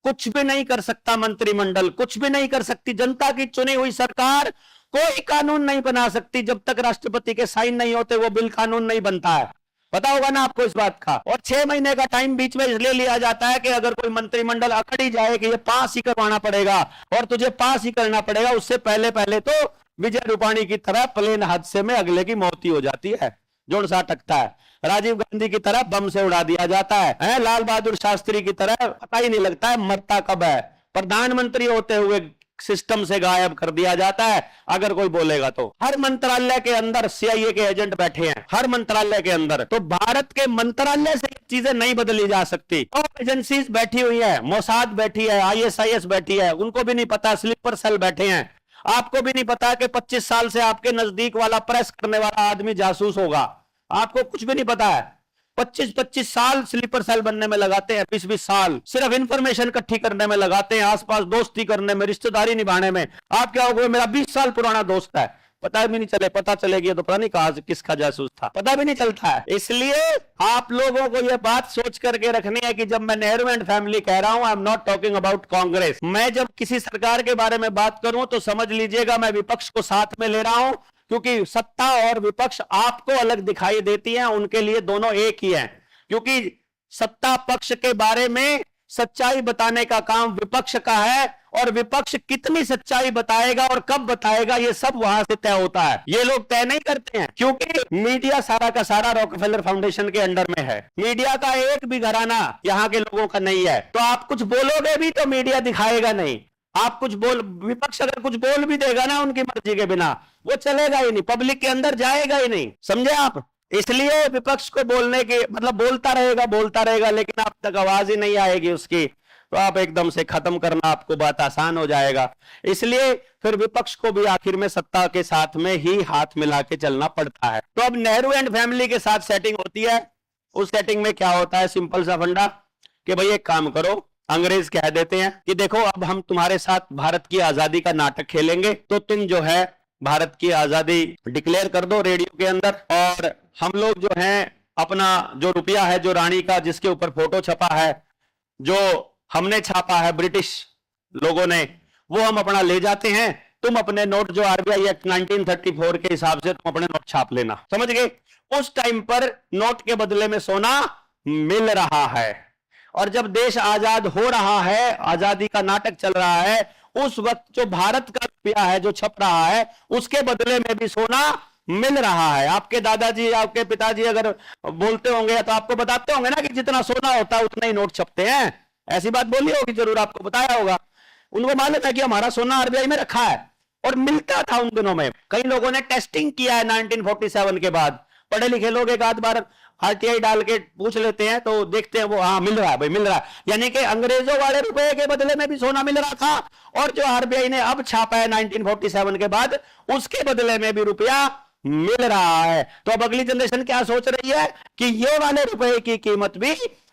कुछ भी नहीं कर सकता मंत्रिमंडल, कुछ भी नहीं कर सकती जनता की चुनी हुई सरकार, कोई कानून नहीं बना सकती जब तक राष्ट्रपति के साइन नहीं होते, वो बिल कानून नहीं बनता है। पता होगा ना आपको इस बात का। और 6 महीने का टाइम बीच में इसलिए लिया जाता है कि अगर कोई मंत्रिमंडल अकड़ ही जाए कि ये पास ही करवाना पड़ेगा और तुझे पास ही करना पड़ेगा, उससे पहले पहले तो विजय रूपाणी की तरह प्लेन हादसे में अगले की मौत ही हो जाती है, जोड़ सा टकता है। राजीव गांधी की तरह बम से उड़ा दिया जाता है, लाल बहादुर शास्त्री की तरह पता ही नहीं लगता है मरता कब है। प्रधानमंत्री होते हुए सिस्टम से गायब कर दिया जाता है अगर कोई बोलेगा तो। हर मंत्रालय के अंदर सीआईए के एजेंट बैठे हैं, हर मंत्रालय के अंदर। तो भारत के मंत्रालय से चीजें नहीं बदली जा सकती। टॉप एजेंसीज बैठी हुई है, मोसाद बैठी है, आईएसआईएस बैठी है, उनको भी नहीं पता, स्लीपर सेल बैठे हैं। आपको भी नहीं पता कि 25 साल से आपके नजदीक वाला प्रेस करने वाला आदमी जासूस होगा, आपको कुछ भी नहीं पता है। 25-25 साल स्लीपर सेल बनने में लगाते हैं, 20-20 साल सिर्फ इंफॉर्मेशन इकट्ठी करने में लगाते हैं, आसपास दोस्ती करने में, रिश्तेदारी निभाने में। आप क्या होगा, मेरा 20 साल पुराना दोस्त है, पता भी नहीं चले, पता चलेगी तो पता नहीं कहां किसका जासूस था, पता भी नहीं चलता है। इसलिए आप लोगों को यह बात सोच करके रखनी है कि जब मैं नेहरू एंड फैमिली कह रहा हूं, I am not talking about Congress. मैं जब किसी सरकार के बारे में बात करूं तो समझ लीजिएगा मैं विपक्ष को साथ में ले रहा हूं, क्योंकि सत्ता और विपक्ष आपको अलग दिखाई देती है, उनके लिए दोनों एक ही हैं। क्योंकि सत्ता पक्ष के बारे में सच्चाई बताने का काम विपक्ष का है, और विपक्ष कितनी सच्चाई बताएगा और कब बताएगा ये सब वहां से तय होता है, ये लोग तय नहीं करते हैं। क्योंकि मीडिया सारा का सारा रॉकफेलर फाउंडेशन के अंडर में है, मीडिया का एक भी घराना यहां के लोगों का नहीं है। तो आप कुछ बोलोगे भी तो मीडिया दिखाएगा नहीं, आप कुछ बोल, विपक्ष अगर कुछ बोल भी देगा ना उनकी मर्जी के बिना, वो चलेगा ही नहीं, पब्लिक के अंदर जाएगा ही नहीं, समझे आप। इसलिए विपक्ष को बोलने के मतलब बोलता रहेगा, लेकिन आप तक आवाज ही नहीं आएगी उसकी, तो आप एकदम से खत्म करना आपको बात आसान हो जाएगा। इसलिए फिर विपक्ष को भी आखिर में सत्ता के साथ में ही हाथ मिला के चलना पड़ता है। तो अब नेहरू एंड फैमिली के साथ सेटिंग होती है। उस सेटिंग में क्या होता है, सिंपल सा फंडा कि भाई एक काम करो, अंग्रेज कह देते हैं कि देखो अब हम तुम्हारे साथ भारत की आजादी का नाटक खेलेंगे, तो तुम जो है भारत की आजादी डिक्लेयर कर दो रेडियो के अंदर, और हम लोग जो हैं अपना जो रुपया है, जो रानी का जिसके ऊपर फोटो छपा है, जो हमने छापा है ब्रिटिश लोगों ने, वो हम अपना ले जाते हैं। तुम अपने नोट जो आरबीआई एक्ट 1934 के हिसाब से तुम अपने नोट छाप लेना, समझ गए। उस टाइम पर नोट के बदले में सोना मिल रहा है, और जब देश आजाद हो रहा है, आजादी का नाटक चल रहा है, उस वक्त जो भारत का रुपया है जो छप रहा है, उसके बदले में भी सोना मिल रहा है। आपके दादाजी, आपके पिताजी अगर बोलते होंगे तो आपको बताते होंगे ना कि जितना सोना होता है उतना ही नोट छपते हैं, ऐसी बात बोली होगी, जरूर आपको बताया होगा। उनको मालूम है कि हमारा सोना आरबीआई में रखा है, और मिलता था उन दिनों में। कई लोगों ने टेस्टिंग किया है 1947 के बाद, पढ़े लिखे लोग एक आध बार आरटीआई डाल के पूछ लेते हैं तो देखते हैं वो, हाँ मिल रहा है भाई, मिल रहा है। यानी कि अंग्रेजों वाले रुपए के बदले में भी सोना मिल रहा था, और जो आरबीआई ने अब छापा है 1947 के बाद, उसके बदले में भी रुपया मिल रहा है। तो अब अगली जनरेशन क्या सोच रही है कि ये वाले रुपए की कीमत भी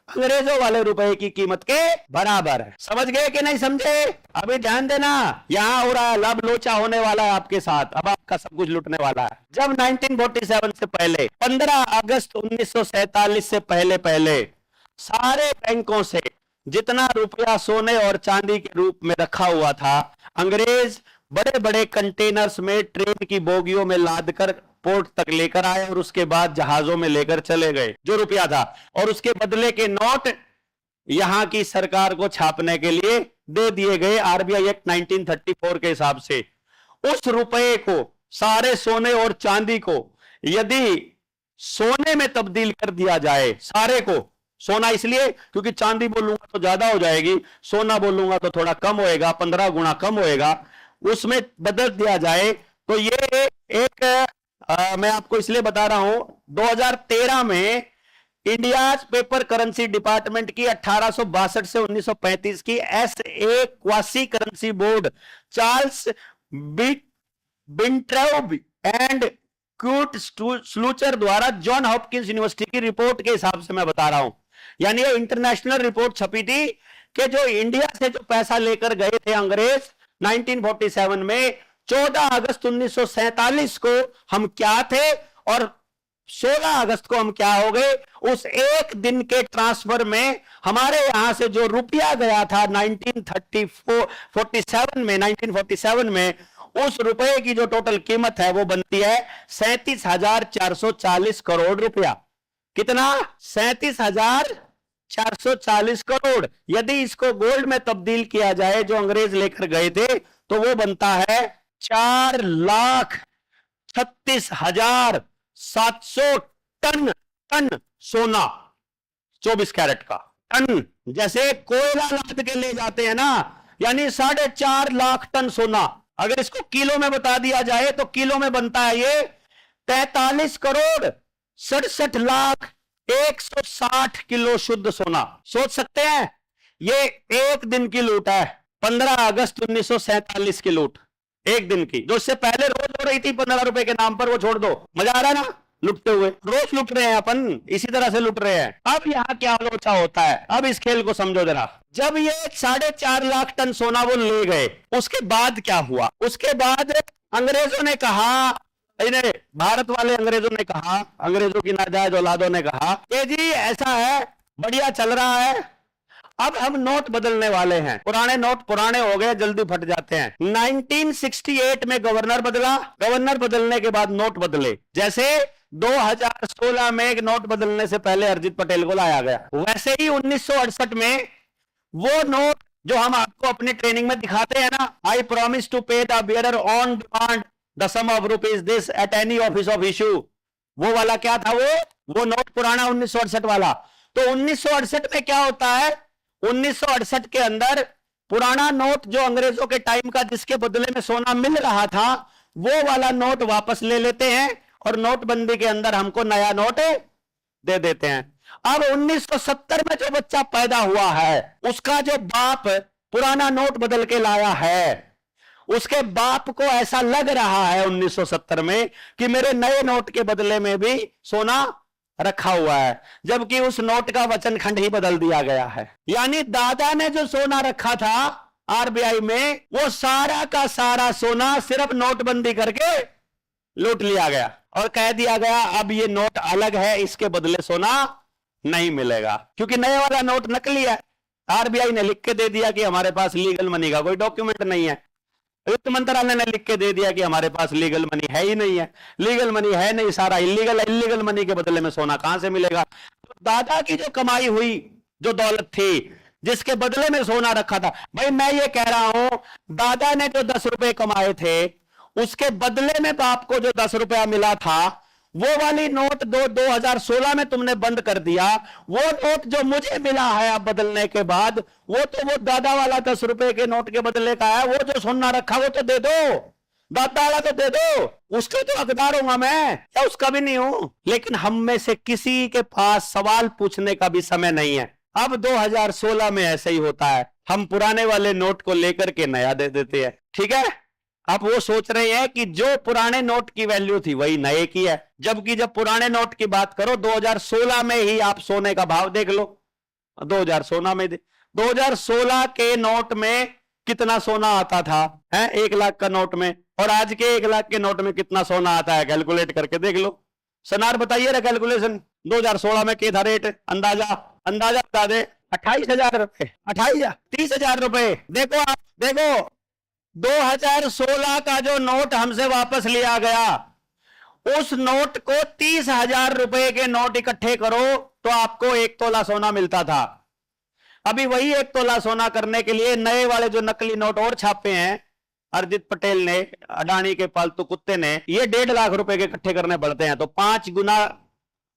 अंग्रेजों वाले रुपए की कीमत के बराबर है। समझ गए कि नहीं समझे? अभी ध्यान देना, यहां हो रहा है लब लोचा होने वाला है आपके साथ, अब आपका सब कुछ लुटने वाला है। जब 1947 से पहले 15 अगस्त 1947 से पहले सारे बैंकों से जितना रुपया सोने और चांदी के रूप में रखा हुआ था, अंग्रेज बड़े बड़े कंटेनर्स में ट्रेन की बोगियों में लाद कर पोर्ट तक लेकर आए, और उसके बाद जहाजों में लेकर चले गए जो रुपया था, और उसके बदले के नोट यहां की सरकार को छापने के लिए दे दिए गए आरबीआई एक्ट 1934 के हिसाब से। उस रुपए को, सारे सोने और चांदी को यदि सोने में तब्दील कर दिया जाए, सारे को, सोना इसलिए क्योंकि चांदी बोलूंगा तो ज्यादा हो जाएगी, सोना बोलूंगा तो थोड़ा कम होएगा, 15 गुना कम होएगा, उसमें बदल दिया जाए, तो ये एक मैं आपको इसलिए बता रहा हूं, 2013 में इंडिया पेपर करेंसी डिपार्टमेंट की 1862 से 1935 की SA quasi currency board Charles बिंट्रेव एंड क्यूट स्लूचर द्वारा जॉन हॉपकिंस यूनिवर्सिटी की रिपोर्ट के हिसाब से मैं बता रहा हूं। यानी ये इंटरनेशनल रिपोर्ट छपी थी कि जो इंडिया से जो पैसा लेकर गए थे अंग्रेज 1947 में, 14 अगस्त 1947 को हम क्या थे और 16 अगस्त को हम क्या हो गए। उस एक दिन के ट्रांसफर में हमारे यहां से जो रुपया गया था 1947 में, उस रुपए की जो टोटल कीमत है वो बनती है 37,440 करोड़ रुपया। कितना? 37,440 करोड़। यदि इसको गोल्ड में तब्दील किया जाए जो अंग्रेज लेकर गए थे, तो वो बनता है 4,36,700 टन सोना, 24 कैरेट का टन। जैसे कोयला लाद के ले जाते हैं ना, यानी 4.5 लाख टन सोना। अगर इसको किलो में बता दिया जाए तो किलो में बनता है ये 43 करोड़ 67 लाख 160 किलो शुद्ध सोना। सोच सकते हैं, ये एक दिन की लूट है, 15 अगस्त 1947 की लूट, एक दिन की। जो इससे पहले रोज हो रही थी 15 रुपए के नाम पर, वो छोड़ दो। मजा आ रहा है ना लुटते हुए? रोज लुट रहे हैं अपन, इसी तरह से लुट रहे हैं। अब यहां क्या लोचा होता है, अब इस खेल को समझो जरा। जब ये 4.5 लाख टन सोना वो ले गए, उसके बाद क्या हुआ? उसके बाद अंग्रेजों ने कहा, इन्हें भारत वाले अंग्रेजों ने कहा, अंग्रेजों की नाजायज औलादों ने कहा कि जी ऐसा है, बढ़िया चल रहा है, अब हम नोट बदलने वाले हैं। पुराने नोट पुराने हो गए, जल्दी फट जाते हैं। 1968 में गवर्नर बदला, गवर्नर बदलने के बाद नोट बदले। जैसे 2016 में एक नोट बदलने से पहले अरिजीत पटेल को लाया गया, वैसे ही 1968 में वो नोट जो हम आपको अपनी ट्रेनिंग में दिखाते हैं ना, I promise to pay the bearer on demand the sum of rupees this at any office of issue, वो वाला क्या था? वो नोट पुराना 1968 वाला। तो 1968 में क्या होता है? 1968 के अंदर पुराना नोट जो अंग्रेजों के टाइम का, जिसके बदले में सोना मिल रहा था, वो वाला नोट वापस ले लेते हैं और नोटबंदी के अंदर हमको नया नोट दे देते हैं। अब 1970 में जो बच्चा पैदा हुआ है, उसका जो बाप पुराना नोट बदल के लाया है, उसके बाप को ऐसा लग रहा है 1970 में कि मेरे नए नोट के बदले में भी सोना रखा हुआ है, जबकि उस नोट का वचन खंड ही बदल दिया गया है। यानी दादा ने जो सोना रखा था आरबीआई में, वो सारा का सारा सोना सिर्फ नोटबंदी करके लूट लिया गया और कह दिया गया अब ये नोट अलग है, इसके बदले सोना नहीं मिलेगा, क्योंकि नए वाला नोट नकली है। आरबीआई ने लिख के दे दिया कि हमारे पास लीगल मनी का कोई डॉक्यूमेंट नहीं है। वित्त मंत्रालय ने लिख के दे दिया कि हमारे पास लीगल मनी है ही नहीं है, लीगल मनी है नहीं, सारा इलीगल है, इलीगल मनी के बदले में सोना कहां से मिलेगा? तो दादा की जो कमाई हुई, जो दौलत थी, जिसके बदले में सोना रखा था, भाई मैं ये कह रहा हूं, दादा ने जो 10 रुपए कमाए थे, उसके बदले में बाप को जो 10 रुपया मिला था, वो वाली नोट 2016 में तुमने बंद कर दिया। वो नोट जो मुझे मिला है अब बदलने के बाद, वो तो वो दादा वाला 10 रुपए के नोट के बदले का है। वो जो सोना रखा वो तो दे दो, दादा वाला तो दे दो, उसके तो हकदार हूंगा मैं, या उसका भी नहीं हूं। लेकिन हम में से किसी के पास सवाल पूछने का भी समय नहीं है। अब 2016 में ऐसे ही होता है, हम पुराने वाले नोट को लेकर के नया दे देते हैं। ठीक है, अब वो सोच रहे हैं कि जो पुराने नोट की वैल्यू थी वही नए की है, जबकि जब पुराने नोट की बात करो 2016 में ही आप सोने का भाव देख लो। 2016 के नोट में कितना सोना आता था, है 1 लाख का नोट में, और आज के 1 लाख के नोट में कितना सोना आता है, कैलकुलेट करके देख लो। सनार बताइए ना कैलकुलेशन, 2016 में क्या था रेट? अंदाजा बता दे। 28,000 रुपए, 28,000, 30,000 रुपए। देखो आप, देखो 2016 का जो नोट हमसे वापस लिया गया, उस नोट को 30,000 रुपए के नोट इकट्ठे करो तो आपको 1 तोला सोना मिलता था। अभी वही 1 तोला सोना करने के लिए नए वाले जो नकली नोट और छापे हैं अरिजीत पटेल ने, अडानी के पालतू कुत्ते ने, ये 1.5 लाख रुपए के इकट्ठे करने पड़ते हैं। तो 5 गुना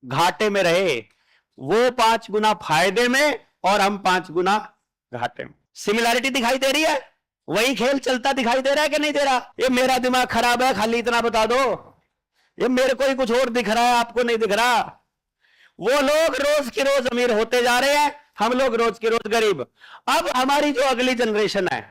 घाटे में रहे वो, 5 गुना फायदे में, और हम 5 गुना घाटे में। सिमिलैरिटी दिखाई दे रही है? वही खेल चलता दिखाई दे रहा है कि नहीं दे रहा? ये मेरा दिमाग खराब है, खाली इतना बता दो, ये मेरे को ही कुछ और दिख रहा है, आपको नहीं दिख रहा। वो लोग रोज की रोज अमीर होते जा रहे हैं, हम लोग रोज की रोज गरीब। अब हमारी जो अगली जनरेशन है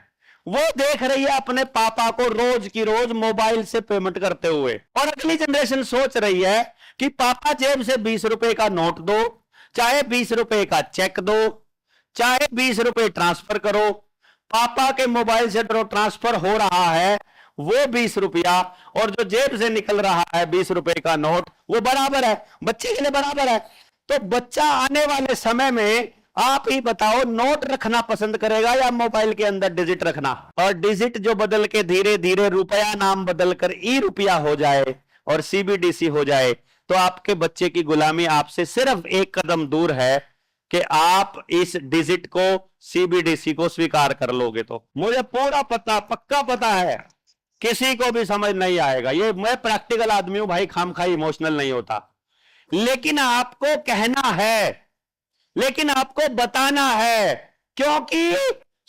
वो देख रही है अपने पापा को रोज की रोज मोबाइल से पेमेंट करते हुए, और अगली जनरेशन सोच रही है कि पापा जेब से 20 रुपए का नोट दो, चाहे 20 रुपए का चेक दो, चाहे 20 रुपए ट्रांसफर करो। पापा के मोबाइल से जो ट्रांसफर हो रहा है वो 20 रुपया, और जो जेब से निकल रहा है 20 रुपए का नोट, वो बराबर है, बच्चे के लिए बराबर है। तो बच्चा आने वाले समय में आप ही बताओ, नोट रखना पसंद करेगा या मोबाइल के अंदर डिजिट रखना? और डिजिट जो बदल के धीरे धीरे रुपया नाम बदल कर ई रुपया हो जाए और सीबीडीसी हो जाए, तो आपके बच्चे की गुलामी आपसे सिर्फ एक कदम दूर है कि आप इस डिजिट को, सीबीडीसी को स्वीकार कर लोगे। तो मुझे पूरा पता, पक्का पता है, किसी को भी समझ नहीं आएगा। ये मैं प्रैक्टिकल आदमी हूं भाई, खामखाई इमोशनल नहीं होता। लेकिन आपको कहना है, लेकिन आपको बताना है, क्योंकि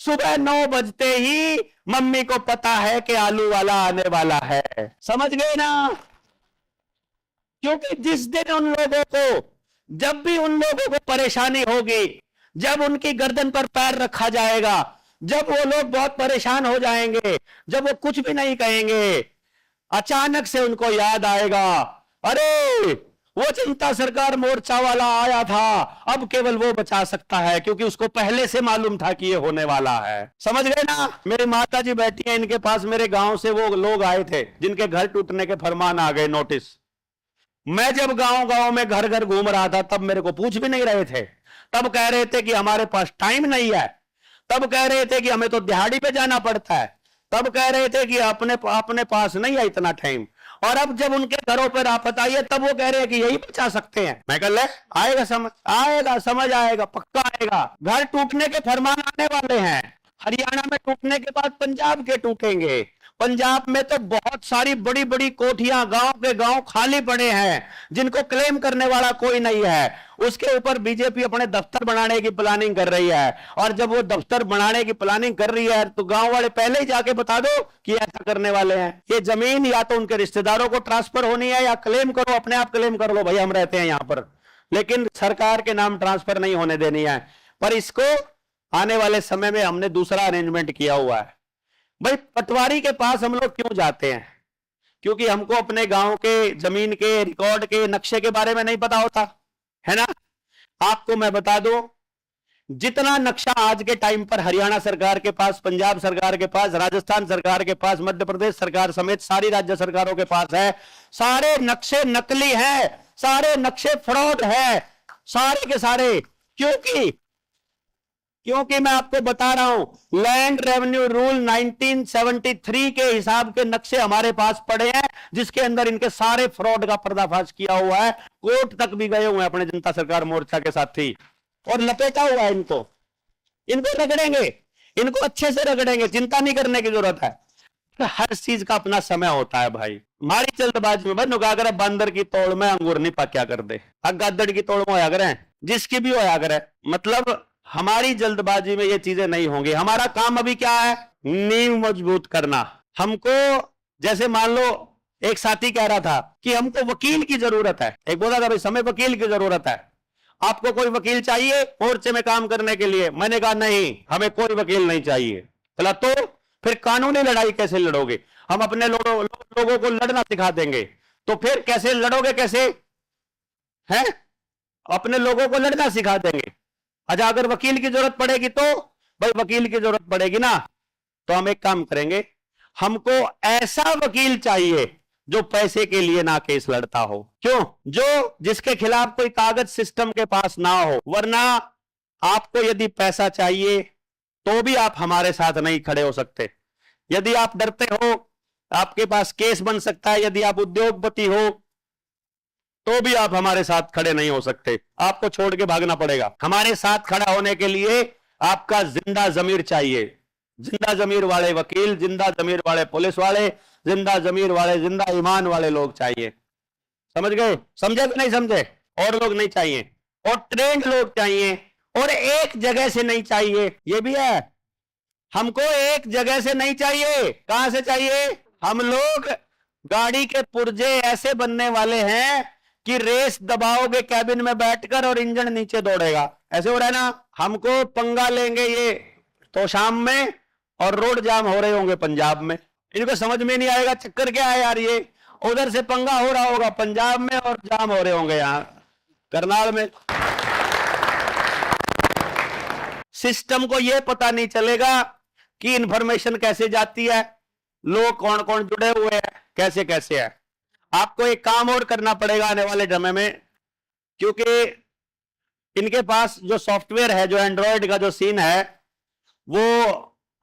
सुबह 9 बजते ही मम्मी को पता है कि आलू वाला आने वाला है। समझ गए ना? क्योंकि जिस दिन उन लोगों को, जब भी उन लोगों को परेशानी होगी, जब उनकी गर्दन पर पैर रखा जाएगा, जब वो लोग बहुत परेशान हो जाएंगे, जब वो कुछ भी नहीं कहेंगे, अचानक से उनको याद आएगा, अरे वो जनता सरकार मोर्चा वाला आया था, अब केवल वो बचा सकता है, क्योंकि उसको पहले से मालूम था कि ये होने वाला है। समझ गए ना? मेरी माता जी बैठी हैं, इनके पास मेरे गांव से वो लोग आए थे जिनके घर टूटने के फरमान आ गए, नोटिस। मैं जब गांव गांव में घर घर घूम रहा था, तब मेरे को पूछ भी नहीं रहे थे। तब कह रहे थे कि हमारे पास टाइम नहीं है, तब कह रहे थे कि हमें तो दिहाड़ी पे जाना पड़ता है, तब कह रहे थे कि अपने पास नहीं है इतना टाइम। और अब जब उनके घरों पर आफत आई है, तब वो कह रहे हैं कि यही बचा सकते हैं। मैं कह ले, आएगा समझ आएगा, पक्का आएगा। घर टूटने के फरमान आने वाले हैं। हरियाणा में टूटने के बाद पंजाब के टूटेंगे। पंजाब में तो बहुत सारी बड़ी बड़ी कोठियां गांव के गांव खाली पड़े हैं, जिनको क्लेम करने वाला कोई नहीं है। उसके ऊपर बीजेपी अपने दफ्तर बनाने की प्लानिंग कर रही है, और जब वो दफ्तर बनाने की प्लानिंग कर रही है, तो गांव वाले पहले ही जाके बता दो कि ऐसा करने वाले हैं। ये जमीन या तो उनके रिश्तेदारों को ट्रांसफर होनी है, या क्लेम करो, अपने आप क्लेम कर लो, भाई हम रहते हैं यहां पर, लेकिन सरकार के नाम ट्रांसफर नहीं होने देनी है। पर इसको आने वाले समय में हमने दूसरा अरेंजमेंट किया हुआ है। भाई पटवारी के पास हम लोग क्यों जाते हैं? क्योंकि हमको अपने गांव के जमीन के रिकॉर्ड के नक्शे के बारे में नहीं पता होता है ना। आपको मैं बता दूं, जितना नक्शा आज के टाइम पर हरियाणा सरकार के पास, पंजाब सरकार के पास, राजस्थान सरकार के पास, मध्य प्रदेश सरकार समेत सारी राज्य सरकारों के पास है, सारे नक्शे नकली हैं, सारे नक्शे फ्रॉड है, सारे के सारे। क्योंकि मैं आपको बता रहा हूं, लैंड रेवेन्यू रूल 1973 के हिसाब के नक्शे हमारे पास पड़े हैं, जिसके अंदर इनके सारे फ्रॉड का पर्दाफाश किया हुआ है। कोर्ट तक भी गए हुए हैं अपने जनता सरकार मोर्चा के साथी, और लपेटा हुआ है इनको रगड़ेंगे, इनको अच्छे से रगड़ेंगे, चिंता नहीं करने की जरूरत है। तो हर चीज का अपना समय होता है भाई। हमारी जल्दबाजी में बनो अगर बंदर की तोड़ में अंगूर नहीं पक्या कर दे, गादड़ की तोड़ में होया करे, जिसकी भी होया करे। मतलब हमारी जल्दबाजी में ये चीजें नहीं होंगी। हमारा काम अभी क्या है? नींव मजबूत करना। हमको, जैसे मान लो एक साथी कह रहा था कि हमको वकील की जरूरत है, एक बोला था भाई समय वकील की जरूरत है, आपको कोई वकील चाहिए मोर्चे में काम करने के लिए? मैंने कहा नहीं, हमें कोई वकील नहीं चाहिए। बोला तो फिर कानूनी लड़ाई कैसे लड़ोगे? हम अपने लोगों को लड़ना सिखा देंगे, तो फिर कैसे लड़ोगे? कैसे हैं? अपने लोगों को लड़ना सिखा देंगे। अच्छा, अगर वकील की जरूरत पड़ेगी तो भाई वकील की जरूरत पड़ेगी ना, तो हम एक काम करेंगे, हमको ऐसा वकील चाहिए जो पैसे के लिए ना केस लड़ता हो। क्यों? जो जिसके खिलाफ कोई कागज सिस्टम के पास ना हो। वरना आपको यदि पैसा चाहिए तो भी आप हमारे साथ नहीं खड़े हो सकते। यदि आप डरते हो, आपके पास केस बन सकता है, यदि आप उद्योगपति हो, तो भी आप हमारे साथ खड़े नहीं हो सकते, आपको छोड़ के भागना पड़ेगा। हमारे साथ खड़ा होने के लिए आपका जिंदा जमीर चाहिए, जिंदा जमीर वाले वकील, जिंदा जमीर वाले पुलिस वाले, जिंदा जमीर वाले, जिंदा ईमान वाले लोग चाहिए। समझ गए? समझे कि नहीं समझे? और लोग नहीं चाहिए, और ट्रेंड लोग चाहिए, और एक जगह से नहीं चाहिए। ये भी है, हमको एक जगह से नहीं चाहिए। कहां से चाहिए? हम लोग गाड़ी के पुर्जे ऐसे बनने वाले हैं कि रेस दबाओगे कैबिन में बैठकर और इंजन नीचे दौड़ेगा। ऐसे हो रहा है ना? हमको पंगा लेंगे ये तो शाम में, और रोड जाम हो रहे होंगे पंजाब में। इनको समझ में नहीं आएगा चक्कर क्या है यार। ये उधर से पंगा हो रहा होगा पंजाब में, और जाम हो रहे होंगे यहां करनाल में। सिस्टम को यह पता नहीं चलेगा कि इंफॉर्मेशन कैसे जाती है, लोग कौन कौन जुड़े हुए हैं, कैसे कैसे है। आपको एक काम और करना पड़ेगा आने वाले समय में, क्योंकि इनके पास जो सॉफ्टवेयर है, जो एंड्रॉयड का जो सीन है, वो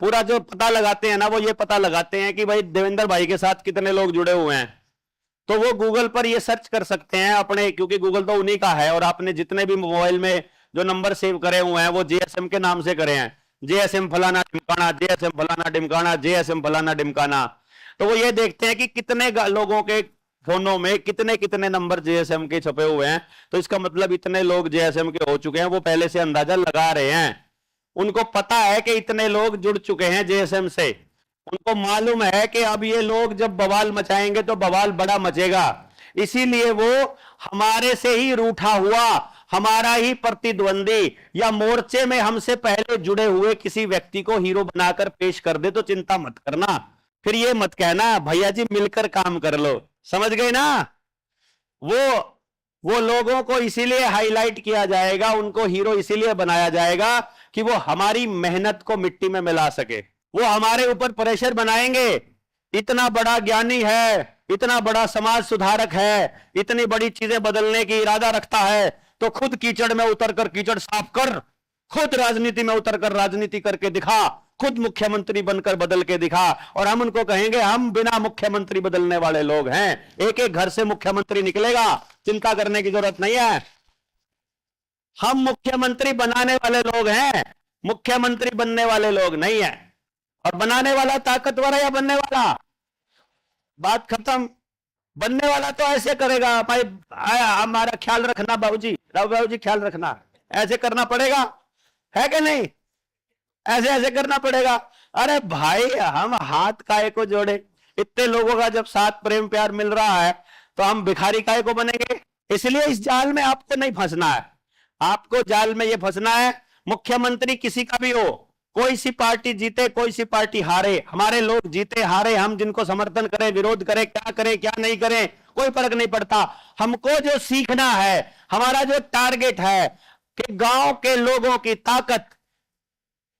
पूरा जो पता लगाते हैं ना, वो ये पता लगाते हैं कि भाई देवेंद्र भाई के साथ कितने लोग जुड़े हुए हैं। तो वो गूगल पर ये सर्च कर सकते हैं अपने, क्योंकि गूगल तो उन्हीं का है, और आपने जितने भी मोबाइल में जो नंबर सेव करे हुए हैं वो जेएसएम के नाम से करे हैं, जेएसएम फलाना ढिमकाना, जेएसएम फलाना ढिमकाना, जेएसएम फलाना ढिमकाना। तो वो ये देखते हैं कि कितने लोगों के फोनों में कितने कितने नंबर जेएसएम के छपे हुए हैं, तो इसका मतलब इतने लोग जेएसएम के हो चुके हैं। वो पहले से अंदाजा लगा रहे हैं। उनको पता है कि इतने लोग जुड़ चुके हैं जेएसएम से, उनको मालूम है कि अब ये लोग जब बवाल मचाएंगे तो बवाल बड़ा मचेगा, इसीलिए वो हमारे से ही रूठा हुआ, हमारा ही प्रतिद्वंदी या मोर्चे में हमसे पहले जुड़े हुए किसी व्यक्ति को हीरो बनाकर पेश कर दे तो चिंता मत करना, फिर ये मत कहना भैया जी मिलकर काम कर लो। समझ गए ना? वो लोगों को इसीलिए हाईलाइट किया जाएगा, उनको हीरो इसीलिए बनाया जाएगा कि वो हमारी मेहनत को मिट्टी में मिला सके। वो हमारे ऊपर प्रेशर बनाएंगे, इतना बड़ा ज्ञानी है, इतना बड़ा समाज सुधारक है, इतनी बड़ी चीजें बदलने की इरादा रखता है, तो खुद कीचड़ में उतरकर कीचड़ साफ कर, खुद राजनीति में उतरकर राजनीति करके दिखा, खुद मुख्यमंत्री बनकर बदल के दिखा, और हम उनको कहेंगे हम बिना मुख्यमंत्री बदलने वाले लोग हैं, एक एक घर से मुख्यमंत्री निकलेगा, चिंता करने की जरूरत नहीं है। हम मुख्यमंत्री बनाने वाले लोग हैं, मुख्यमंत्री बनने वाले लोग नहीं है। और बनाने वाला ताकतवर है या बनने वाला? बात खत्म। बनने वाला तो ऐसे करेगा, भाई हमारा ख्याल रखना बाबूजी, बाबूजी ख्याल रखना, ऐसे करना पड़ेगा, है कि नहीं? ऐसे ऐसे करना पड़ेगा। अरे भाई हम हाथ काहे को जोड़े, इतने लोगों का जब साथ प्रेम प्यार मिल रहा है तो हम भिखारी काहे को बनेंगे? इसलिए इस जाल में आपको नहीं फंसना है, आपको जाल में ये फंसना है मुख्यमंत्री किसी का भी हो, कोई सी पार्टी जीते कोई सी पार्टी हारे, हमारे लोग जीते हारे, हम जिनको समर्थन करें विरोध करें क्या नहीं करें कोई फर्क नहीं पड़ता। हमको जो सीखना है, हमारा जो टारगेट है कि गांव के लोगों की ताकत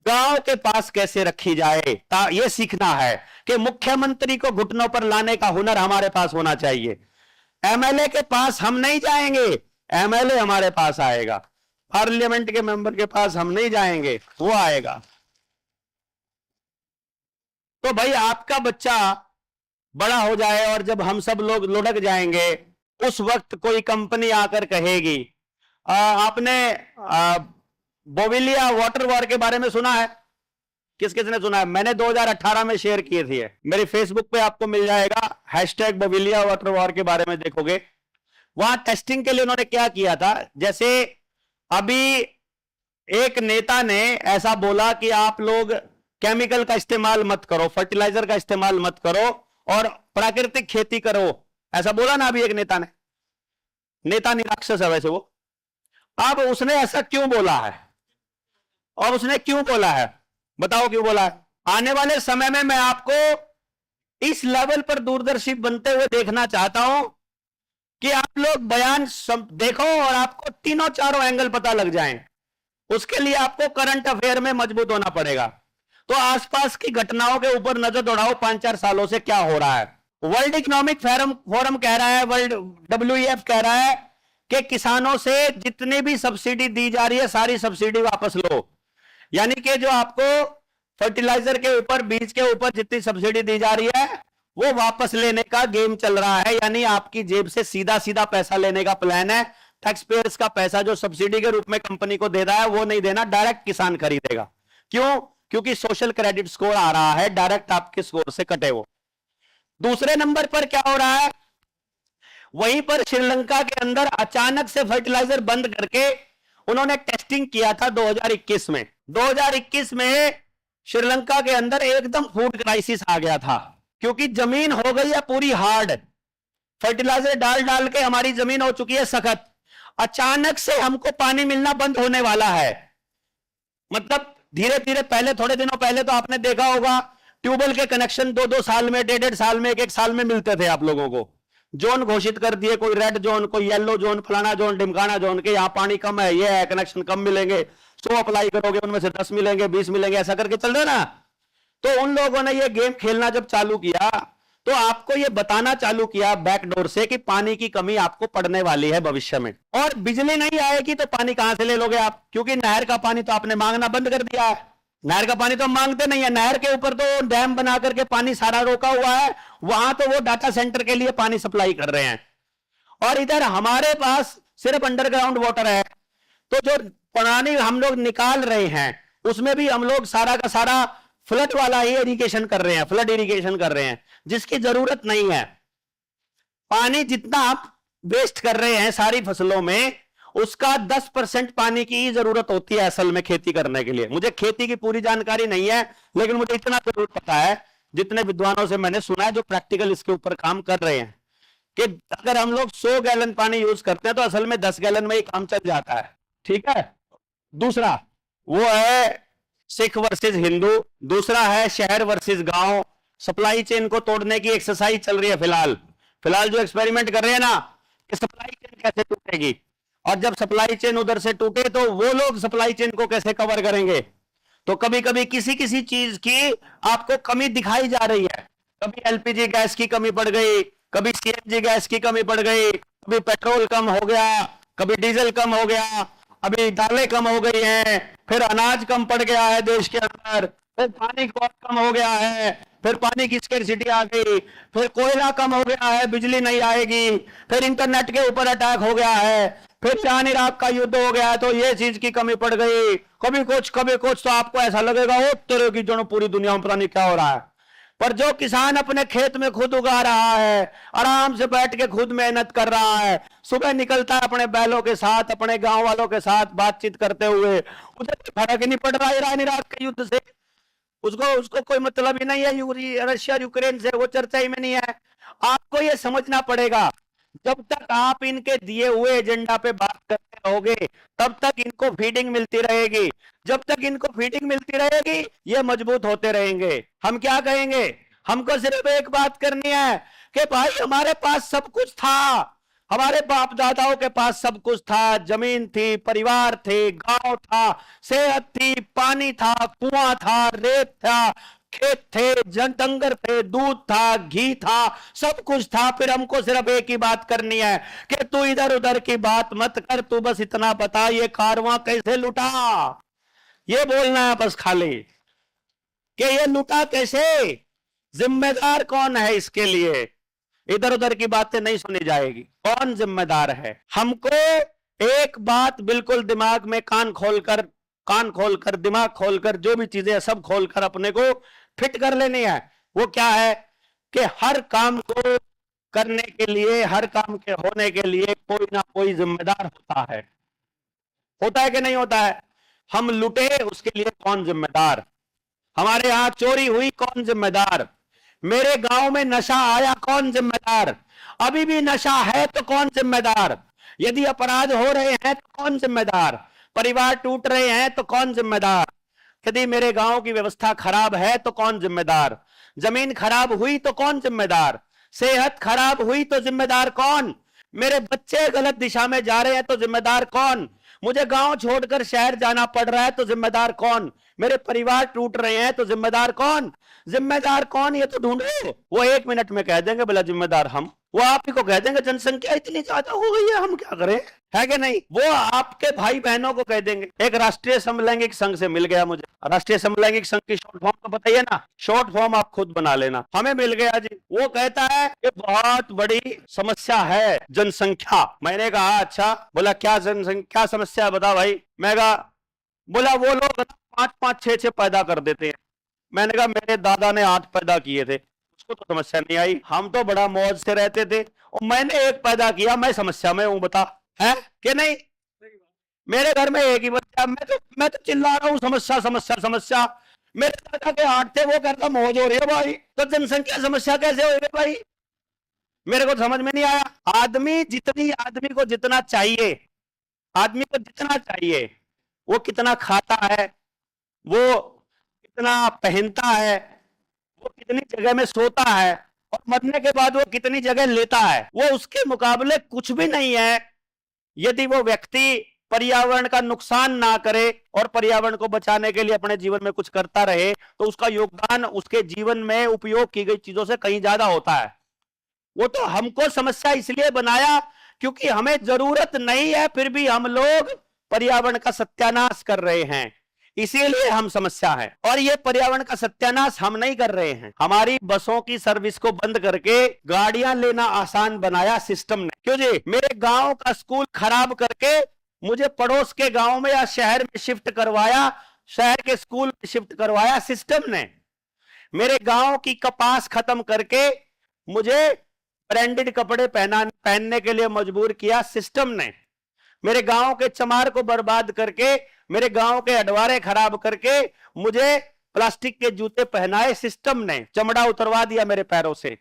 गांव के पास कैसे रखी जाए, यह सीखना है कि मुख्यमंत्री को घुटनों पर लाने का हुनर हमारे पास होना चाहिए। एमएलए के पास हम नहीं जाएंगे, एमएलए हमारे पास आएगा, पार्लियामेंट के मेंबर के पास हम नहीं जाएंगे, वो आएगा। तो भाई आपका बच्चा बड़ा हो जाए और जब हम सब लोग लुढ़क जाएंगे, उस वक्त कोई कंपनी आकर कहेगी आपने बोविलिया वाटर वॉर के बारे में सुना है? किस किसने सुना है? मैंने 2018 में शेयर किए थे, मेरे फेसबुक पे आपको मिल जाएगा, हैशटैग बोविलिया वाटर वॉर के बारे में देखोगे। वहां टेस्टिंग के लिए उन्होंने क्या किया था, जैसे अभी एक नेता ने ऐसा बोला कि आप लोग केमिकल का इस्तेमाल मत करो, फर्टिलाइजर का इस्तेमाल मत करो और प्राकृतिक खेती करो, ऐसा बोला ना अभी एक नेता ने। नेता नहीं राक्षस है वैसे वो। अब उसने ऐसा क्यों बोला है और उसने क्यों बोला है, बताओ क्यों बोला है? आने वाले समय में मैं आपको इस लेवल पर दूरदर्शी बनते हुए देखना चाहता हूं कि आप लोग बयान देखो और आपको तीनों चारों एंगल पता लग जाएं। उसके लिए आपको करंट अफेयर में मजबूत होना पड़ेगा। तो आसपास की घटनाओं के ऊपर नजर दौड़ाओ, 5-4 सालों से क्या हो रहा है। वर्ल्ड इकोनॉमिक फोरम कह रहा है, वर्ल्ड WEF कह रहा है कि किसानों से जितनी भी सब्सिडी दी जा रही है सारी सब्सिडी वापस लो। यानी कि जो आपको फर्टिलाइजर के ऊपर, बीज के ऊपर जितनी सब्सिडी दी जा रही है वो वापस लेने का गेम चल रहा है। यानी आपकी जेब से सीधा सीधा पैसा लेने का प्लान है। टैक्स पेयर्स का पैसा जो सब्सिडी के रूप में कंपनी को दे रहा है वो नहीं देना, डायरेक्ट किसान खरीदेगा। क्यों? क्योंकि सोशल क्रेडिट स्कोर आ रहा है, डायरेक्ट आपके स्कोर से कटे वो। दूसरे नंबर पर क्या हो रहा है, वहीं पर श्रीलंका के अंदर अचानक से फर्टिलाइजर बंद करके उन्होंने टेस्टिंग किया था 2021 में। 2021 में श्रीलंका के अंदर एकदम फूड क्राइसिस आ गया था, क्योंकि जमीन हो गई है पूरी हार्ड, फर्टिलाइजर डाल डाल के हमारी जमीन हो चुकी है सख्त। अचानक से हमको पानी मिलना बंद होने वाला है। मतलब धीरे धीरे, पहले थोड़े दिनों पहले तो आपने देखा होगा ट्यूबवेल के कनेक्शन 2-2 साल में, 1.5 साल में, 1-1 साल में मिलते थे आप लोगों को। जोन घोषित कर दिए, कोई रेड जोन, कोई येलो जोन, फलाना जोन, ढिमकाना जोन के, यहां पानी कम है, ये है, कनेक्शन कम मिलेंगे, 100 अप्लाई करोगे उनमें से 10 मिलेंगे, 20 मिलेंगे, ऐसा करके चल रहे ना। तो उन लोगों ने ये गेम खेलना जब चालू किया तो आपको ये बताना चालू किया बैकडोर से कि पानी की कमी आपको पड़ने वाली है भविष्य में, और बिजली नहीं आएगी तो पानी कहां से ले लोगे आप? क्योंकि नहर का पानी तो आपने मांगना बंद कर दिया है। नहर का पानी तो हम मांगते नहीं है, नहर के ऊपर तो डैम बना करके पानी सारा रोका हुआ है, वहां तो वो डाटा सेंटर के लिए पानी सप्लाई कर रहे हैं। और इधर हमारे पास सिर्फ अंडरग्राउंड वाटर है, तो जो पानी हम लोग निकाल रहे हैं उसमें भी हम लोग सारा का सारा फ्लड वाला ही इरिगेशन कर रहे हैं, फ्लड इरिगेशन कर रहे हैं, जिसकी जरूरत नहीं है। पानी जितना आप वेस्ट कर रहे हैं सारी फसलों में, उसका 10% पानी की ही जरूरत होती है असल में खेती करने के लिए। मुझे खेती की पूरी जानकारी नहीं है, लेकिन मुझे इतना जरूर पता है, जितने विद्वानों से मैंने सुना है जो प्रैक्टिकल इसके ऊपर काम कर रहे हैं, कि अगर हम लोग 100 गैलन पानी यूज करते हैं तो असल में 10 गैलन में ही काम चल जाता है। ठीक है। दूसरा वो है सिख वर्सेस हिंदू, दूसरा है शहर वर्सेस गांव। सप्लाई चेन को तोड़ने की एक्सरसाइज चल रही है फिलहाल जो एक्सपेरिमेंट कर रहे हैं ना, कि सप्लाई चेन कैसे टूटेगी, और जब सप्लाई चेन उधर से टूटे तो वो लोग सप्लाई चेन को कैसे कवर करेंगे। तो कभी कभी किसी किसी चीज की आपको कमी दिखाई जा रही है, कभी एलपीजी गैस की कमी पड़ गई, कभी सीएनजी गैस की कमी पड़ गई, कभी पेट्रोल कम हो गया, कभी डीजल कम हो गया, अभी दालें कम हो गई हैं, फिर अनाज कम पड़ गया है देश के अंदर, फिर पानी बहुत कम हो गया है, फिर पानी की स्कैर्सिटी आ गई, फिर कोयला कम हो गया है, बिजली नहीं आएगी, फिर इंटरनेट के ऊपर अटैक हो गया है, फिर ईरान इराक का युद्ध हो गया तो ये चीज की कमी पड़ गई, कभी कुछ तो आपको ऐसा लगेगा ओ तेरे की जो पूरी दुनिया में पता नहीं क्या हो रहा है। पर जो किसान अपने खेत में खुद उगा रहा है, आराम से बैठ के खुद मेहनत कर रहा है, सुबह निकलता है अपने बैलों के साथ, अपने गांव वालों के साथ बातचीत करते हुए, उधर फर्क ही नहीं पड़ रहा ईरान इराक के युद्ध से, उसको कोई मतलब ही नहीं है रशिया यूक्रेन से, वो चर्चा ही में नहीं है। आपको ये समझना पड़ेगा, जब तक आप इनके दिए हुए एजेंडा पे बात करते रहोगे तब तक इनको फीडिंग मिलती रहेगी, जब तक इनको फीडिंग मिलती रहेगी ये मजबूत होते रहेंगे। हम क्या कहेंगे, हमको सिर्फ एक बात करनी है कि भाई हमारे पास सब कुछ था, हमारे बाप दादाओं के पास सब कुछ था, जमीन थी, परिवार थे, गांव था, सेहत थी, पानी था, कुआं था, रेत था, खेत थे, डंगर थे, दूध था, घी था, सब कुछ था। फिर हमको सिर्फ एक ही बात करनी है कि तू इधर उधर की बात मत कर, तू बस इतना बता ये कारवां कैसे लुटा, ये बोलना है बस खाली कि ये लुटा कैसे, जिम्मेदार कौन है इसके लिए। इधर उधर की बातें नहीं सुनी जाएगी, कौन जिम्मेदार है। हमको एक बात बिल्कुल दिमाग में कान खोलकर दिमाग खोलकर जो भी चीजें सब खोलकर अपने को फिट कर लेनी है। वो क्या है कि हर काम को करने के लिए, हर काम के होने के लिए कोई ना कोई जिम्मेदार होता है कि नहीं होता है। हम लुटे उसके लिए कौन जिम्मेदार, हमारे यहां चोरी हुई कौन जिम्मेदार, मेरे गांव में नशा आया कौन जिम्मेदार, अभी भी नशा है तो कौन जिम्मेदार, यदि अपराध हो रहे हैं तो कौन जिम्मेदार, परिवार टूट रहे हैं तो कौन जिम्मेदार, यदि मेरे गांव की व्यवस्था खराब है तो कौन जिम्मेदार, जमीन खराब हुई तो कौन जिम्मेदार, सेहत खराब हुई तो जिम्मेदार कौन, मेरे बच्चे गलत दिशा में जा रहे हैं तो जिम्मेदार कौन, मुझे गांव छोड़कर शहर जाना पड़ रहा है तो जिम्मेदार कौन, मेरे परिवार टूट रहे हैं तो जिम्मेदार कौन, जिम्मेदार कौन ये तो ढूंढो। वो 1 मिनट में कह देंगे बोला जिम्मेदार हम, वो आप ही को कह देंगे जनसंख्या इतनी ज्यादा हो गई है हम क्या करें, है कि नहीं। वो आपके भाई बहनों को कह देंगे। एक राष्ट्रीय समलैंगिक संघ से मिल गया मुझे, राष्ट्रीय समलैंगिक संघ की शॉर्ट फॉर्म तो बताइए ना, शॉर्ट फॉर्म आप खुद बना लेना, हमें मिल गया जी। वो कहता है कि बहुत बड़ी समस्या है जनसंख्या। मैंने कहा अच्छा, बोला क्या जनसंख्या समस्या है बता भाई। मैं कहा, बोला वो लोग 5-5, 6-6 पैदा कर देते हैं। मैंने कहा मेरे दादा ने 8 पैदा किए थे, उसको तो समस्या नहीं आई, हम तो बड़ा मौज से रहते थे, और मैंने 1 पैदा किया, मैं समस्या में हूं, बता है कि नहीं। मेरे घर में एक ही बच्चा, मैं तो चिल्ला रहा हूं समस्या समस्या समस्या, मेरे दादा के 8 थे, वो कहता मौज हो रही है भाई, तो जनसंख्या समस्या कैसे हो रही भाई, मेरे को समझ में नहीं आया। आदमी को जितना चाहिए, वो कितना खाता है, वो कितना पहनता है, वो कितनी जगह में सोता है, और मरने के बाद वो कितनी जगह लेता है, वो उसके मुकाबले कुछ भी नहीं है। यदि वो व्यक्ति पर्यावरण का नुकसान ना करे और पर्यावरण को बचाने के लिए अपने जीवन में कुछ करता रहे तो उसका योगदान उसके जीवन में उपयोग की गई चीजों से कहीं ज्यादा होता है। वो तो हमको समस्या इसलिए बनाया क्योंकि हमें जरूरत नहीं है, फिर भी हम लोग पर्यावरण का सत्यानाश कर रहे हैं, इसीलिए हम समस्या है। और ये पर्यावरण का सत्यानाश हम नहीं कर रहे हैं, हमारी बसों की सर्विस को बंद करके गाड़ियां लेना आसान बनाया सिस्टम ने। क्यों जी, मेरे गांव का स्कूल खराब करके मुझे पड़ोस के गांव में या शहर में शिफ्ट करवाया, शहर के स्कूल में शिफ्ट करवाया सिस्टम ने। मेरे गांव की कपास खत्म करके मुझे ब्रांडेड कपड़े पहनने के लिए मजबूर किया सिस्टम ने। मेरे गांव के चमार को बर्बाद करके, मेरे गांव के अडवारे खराब करके मुझे प्लास्टिक के जूते पहनाए सिस्टम ने, चमड़ा उतरवा दिया मेरे पैरों से,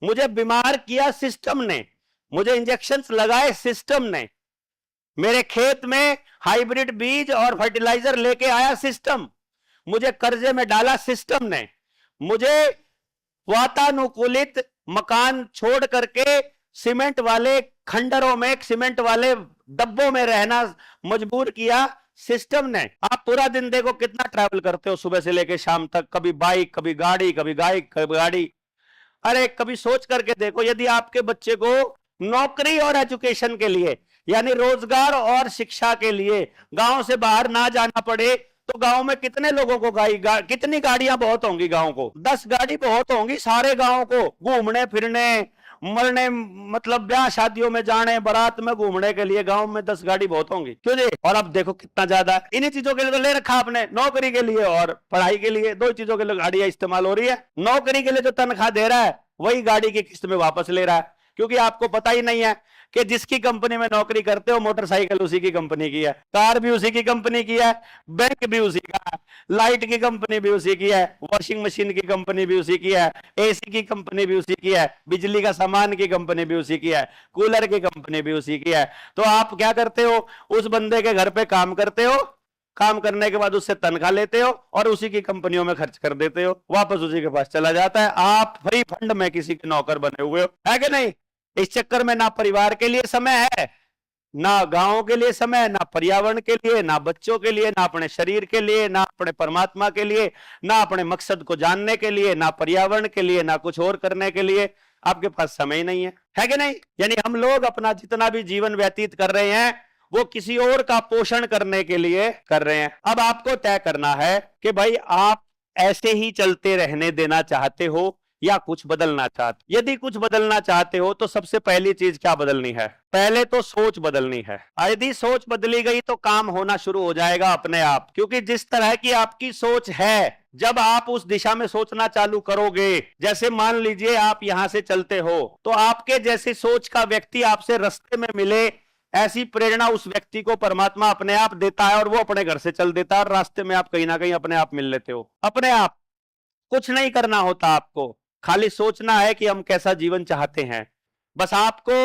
मुझे बीमार किया सिस्टम ने, मुझे इंजेक्शंस लगाए सिस्टम ने, मेरे खेत में हाइब्रिड बीज और फर्टिलाइजर लेके आया सिस्टम, मुझे कर्जे में डाला सिस्टम ने, मुझे वातानुकूलित मकान छोड़ करके सीमेंट वाले खंडरों में, सीमेंट वाले डब्बों में रहना मजबूर किया सिस्टम ने। आप पूरा दिन देखो कितना ट्रैवल करते हो सुबह से लेकर शाम तक, कभी बाइक, कभी गाड़ी, कभी बाइक, कभी गाड़ी। अरे कभी सोच करके देखो, यदि आपके बच्चे को नौकरी और एजुकेशन के लिए, यानी रोजगार और शिक्षा के लिए गांव से बाहर ना जाना पड़े, तो गांव में कितने लोगों को कितनी गाड़ियां बहुत होंगी गांव को? 10 गाड़ी बहुत होंगी सारे गांव को घूमने फिरने, मरने, मतलब ब्याह शादियों में जाने, बारात में घूमने के लिए गांव में 10 गाड़ी बहुत होंगी, क्यों जी? और अब देखो कितना ज्यादा इन्हीं चीजों के लिए तो ले रखा आपने, नौकरी के लिए और पढ़ाई के लिए, 2 चीजों के लिए गाड़ियां इस्तेमाल हो रही है। नौकरी के लिए जो तनख्वाह दे रहा है वही गाड़ी की किस्त में वापस ले रहा है, क्योंकि आपको पता ही नहीं है कि जिसकी कंपनी में नौकरी करते हो मोटरसाइकिल उसी की कंपनी की है, कार भी उसी की कंपनी की है, बैंक भी उसी का है, लाइट की कंपनी भी उसी की है, वॉशिंग मशीन की कंपनी भी उसी की है, एसी की कंपनी भी उसी की है, बिजली का सामान की कंपनी भी उसी की है, कूलर की कंपनी भी उसी की है। तो आप क्या करते हो? उस बंदे के घर पे काम करते हो, काम करने के बाद उससे तनख्वाह लेते हो और उसी की कंपनियों में खर्च कर देते हो, वापस उसी के पास चला जाता है। आप फ्री फंड में किसी के नौकर बने हुए हो, है कि नहीं? इस चक्कर में ना परिवार के लिए समय है, ना गांव के लिए समय, ना पर्यावरण के लिए, ना बच्चों के लिए, ना अपने शरीर के लिए, ना अपने परमात्मा के लिए, ना अपने मकसद को जानने के लिए, ना पर्यावरण के लिए, ना कुछ और करने के लिए आपके पास समय नहीं है कि नहीं? यानी हम लोग अपना जितना भी जीवन व्यतीत कर रहे हैं वो किसी और का पोषण करने के लिए कर रहे हैं। अब आपको तय करना है कि भाई आप ऐसे ही चलते रहने देना चाहते हो या कुछ बदलना चाहते। यदि कुछ बदलना चाहते हो तो सबसे पहली चीज क्या बदलनी है? पहले तो सोच बदलनी है। यदि सोच बदली गई तो काम होना शुरू हो जाएगा अपने आप, क्योंकि जिस तरह की आपकी सोच है, जब आप उस दिशा में सोचना चालू करोगे, जैसे मान लीजिए आप यहां से चलते हो तो आपके जैसे सोच का व्यक्ति आपसे रास्ते में मिले, ऐसी प्रेरणा उस व्यक्ति को परमात्मा अपने आप देता है और वो अपने घर से चल देता है और रास्ते में आप कहीं ना कहीं अपने आप मिल लेते हो। अपने आप कुछ नहीं करना होता आपको, खाली सोचना है कि हम कैसा जीवन चाहते हैं। बस आपको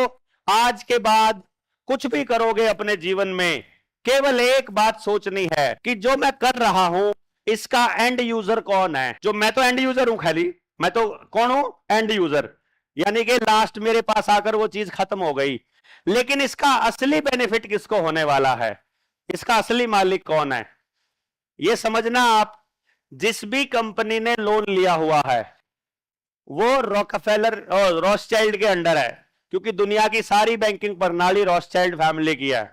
आज के बाद कुछ भी करोगे अपने जीवन में, केवल एक बात सोचनी है कि जो मैं कर रहा हूं इसका एंड यूजर कौन है? जो मैं तो एंड यूजर हूं, खाली मैं तो कौन हूं? एंड यूजर, यानी कि लास्ट मेरे पास आकर वो चीज खत्म हो गई, लेकिन इसका असली बेनिफिट किसको होने वाला है? इसका असली मालिक कौन है? यह समझना आप, जिस भी कंपनी ने लोन लिया हुआ है वो रॉकफेलर और रॉथस्चाइल्ड के अंडर है, क्योंकि दुनिया की सारी बैंकिंग प्रणाली रॉथस्चाइल्ड फैमिली की है।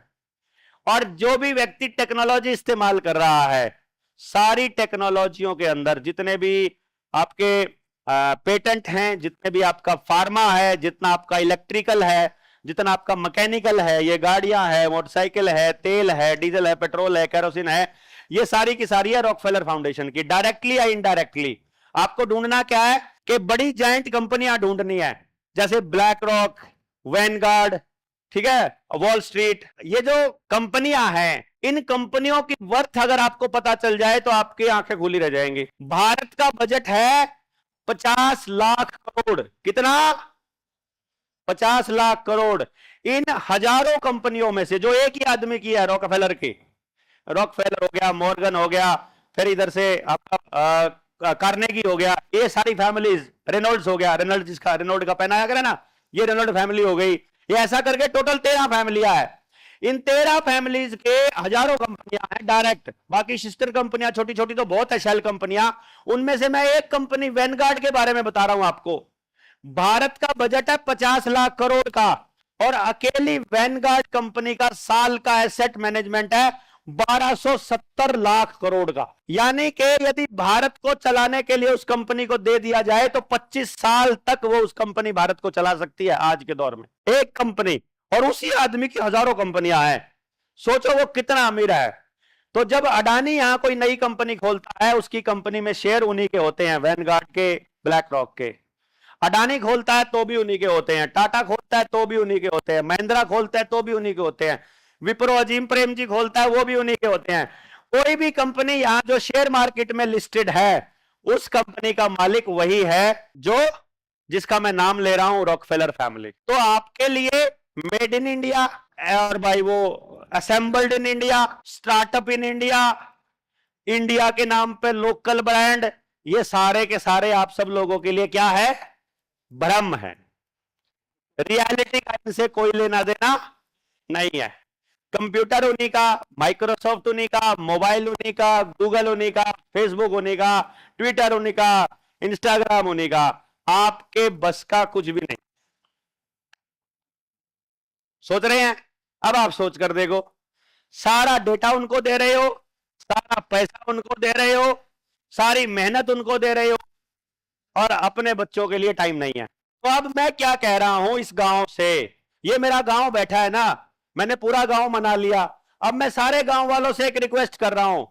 और जो भी व्यक्ति टेक्नोलॉजी इस्तेमाल कर रहा है, सारी टेक्नोलॉजियों के अंदर जितने भी आपके पेटेंट हैं, जितने भी आपका फार्मा है, जितना आपका इलेक्ट्रिकल है, जितना आपका मैकेनिकल है, ये गाड़ियां है, मोटरसाइकिल है, तेल है, डीजल है, पेट्रोल है, केरोसिन है, ये सारी की सारी है रॉकफेलर फाउंडेशन की, डायरेक्टली या इनडायरेक्टली। आपको ढूंढना क्या है कि बड़ी जायंट कंपनियां ढूंढनी है, जैसे ब्लैक रॉक, वैनगार्ड, ठीक है, वॉल स्ट्रीट, ये जो कंपनियां हैं, इन कंपनियों की वर्थ अगर आपको पता चल जाए तो आपकी आंखें खुली रह जाएंगी। भारत का बजट है 50 लाख करोड़। कितना? 50 लाख करोड़। इन हजारों कंपनियों में से जो एक ही आदमी की है, रॉकफेलर की, रॉकफेलर हो गया, मॉर्गन हो गया, फिर इधर से आपका कार्नेगी हो गया, ये सारी फैमिलीज, रेनॉल्ड्स हो गया, रेनॉल्ड जिसका रेनॉल्ड का पहनाया करे ना, ये रेनॉल्ड फैमिली हो गई, ये ऐसा करके टोटल 13 फैमिलियां है। इन 13 फैमिलीज के हजारों कंपनियां हैं डायरेक्ट, बाकी सिस्टर कंपनियां छोटी छोटी तो बहुत है, शेल कंपनियां। उनमें से मैं एक कंपनी वैनगार्ड के बारे में बता रहा हूं आपको। भारत का बजट है 50 लाख करोड़ का और अकेली वैनगार्ड कंपनी का साल का एसेट मैनेजमेंट है 1270 लाख करोड़ का। यानी कि यदि भारत को चलाने के लिए उस कंपनी को दे दिया जाए तो 25 साल तक वो उस कंपनी भारत को चला सकती है आज के दौर में, एक कंपनी। और उसी आदमी की हजारों कंपनियां हैं, सोचो वो कितना अमीर है। तो जब अडानी यहां कोई नई कंपनी खोलता है, उसकी कंपनी में शेयर उन्हीं के होते हैं, वैनगार्ड के, ब्लैक रॉक के। अडानी खोलता है तो भी उन्हीं के होते हैं, टाटा खोलता है तो भी उन्हीं के होते हैं, महिंद्रा खोलता है तो भी उन्हीं के होते हैं, विप्रो अजीम प्रेम जी खोलता है वो भी उन्हीं के होते हैं। कोई भी कंपनी यहां जो शेयर मार्केट में लिस्टेड है, उस कंपनी का मालिक वही है जो जिसका मैं नाम ले रहा हूं, रॉकफेलर फैमिली। तो आपके लिए मेड इन इंडिया और भाई वो assembled in India, startup in India, India के नाम पे लोकल ब्रांड, ये सारे के सारे आप सब लोगों के लिए क्या है? भ्रम है। रियलिटी का इनसे कोई लेना देना नहीं है। कंप्यूटर उन्हीं का, माइक्रोसॉफ्ट उन्हीं का, मोबाइल उन्हीं का, गूगल उन्हीं का, फेसबुक उन्हीं का, ट्विटर उन्हीं का, इंस्टाग्राम उन्हीं का, आपके बस का कुछ भी नहीं। सोच रहे हैं? अब आप सोच कर देखो, सारा डेटा उनको दे रहे हो, सारा पैसा उनको दे रहे हो, सारी मेहनत उनको दे रहे हो, और अपने बच्चों के लिए टाइम नहीं है। तो अब मैं क्या कह रहा हूं इस गांव से, ये मेरा गांव बैठा है ना, मैंने पूरा गांव मना लिया। अब मैं सारे गांव वालों से एक रिक्वेस्ट कर रहा हूं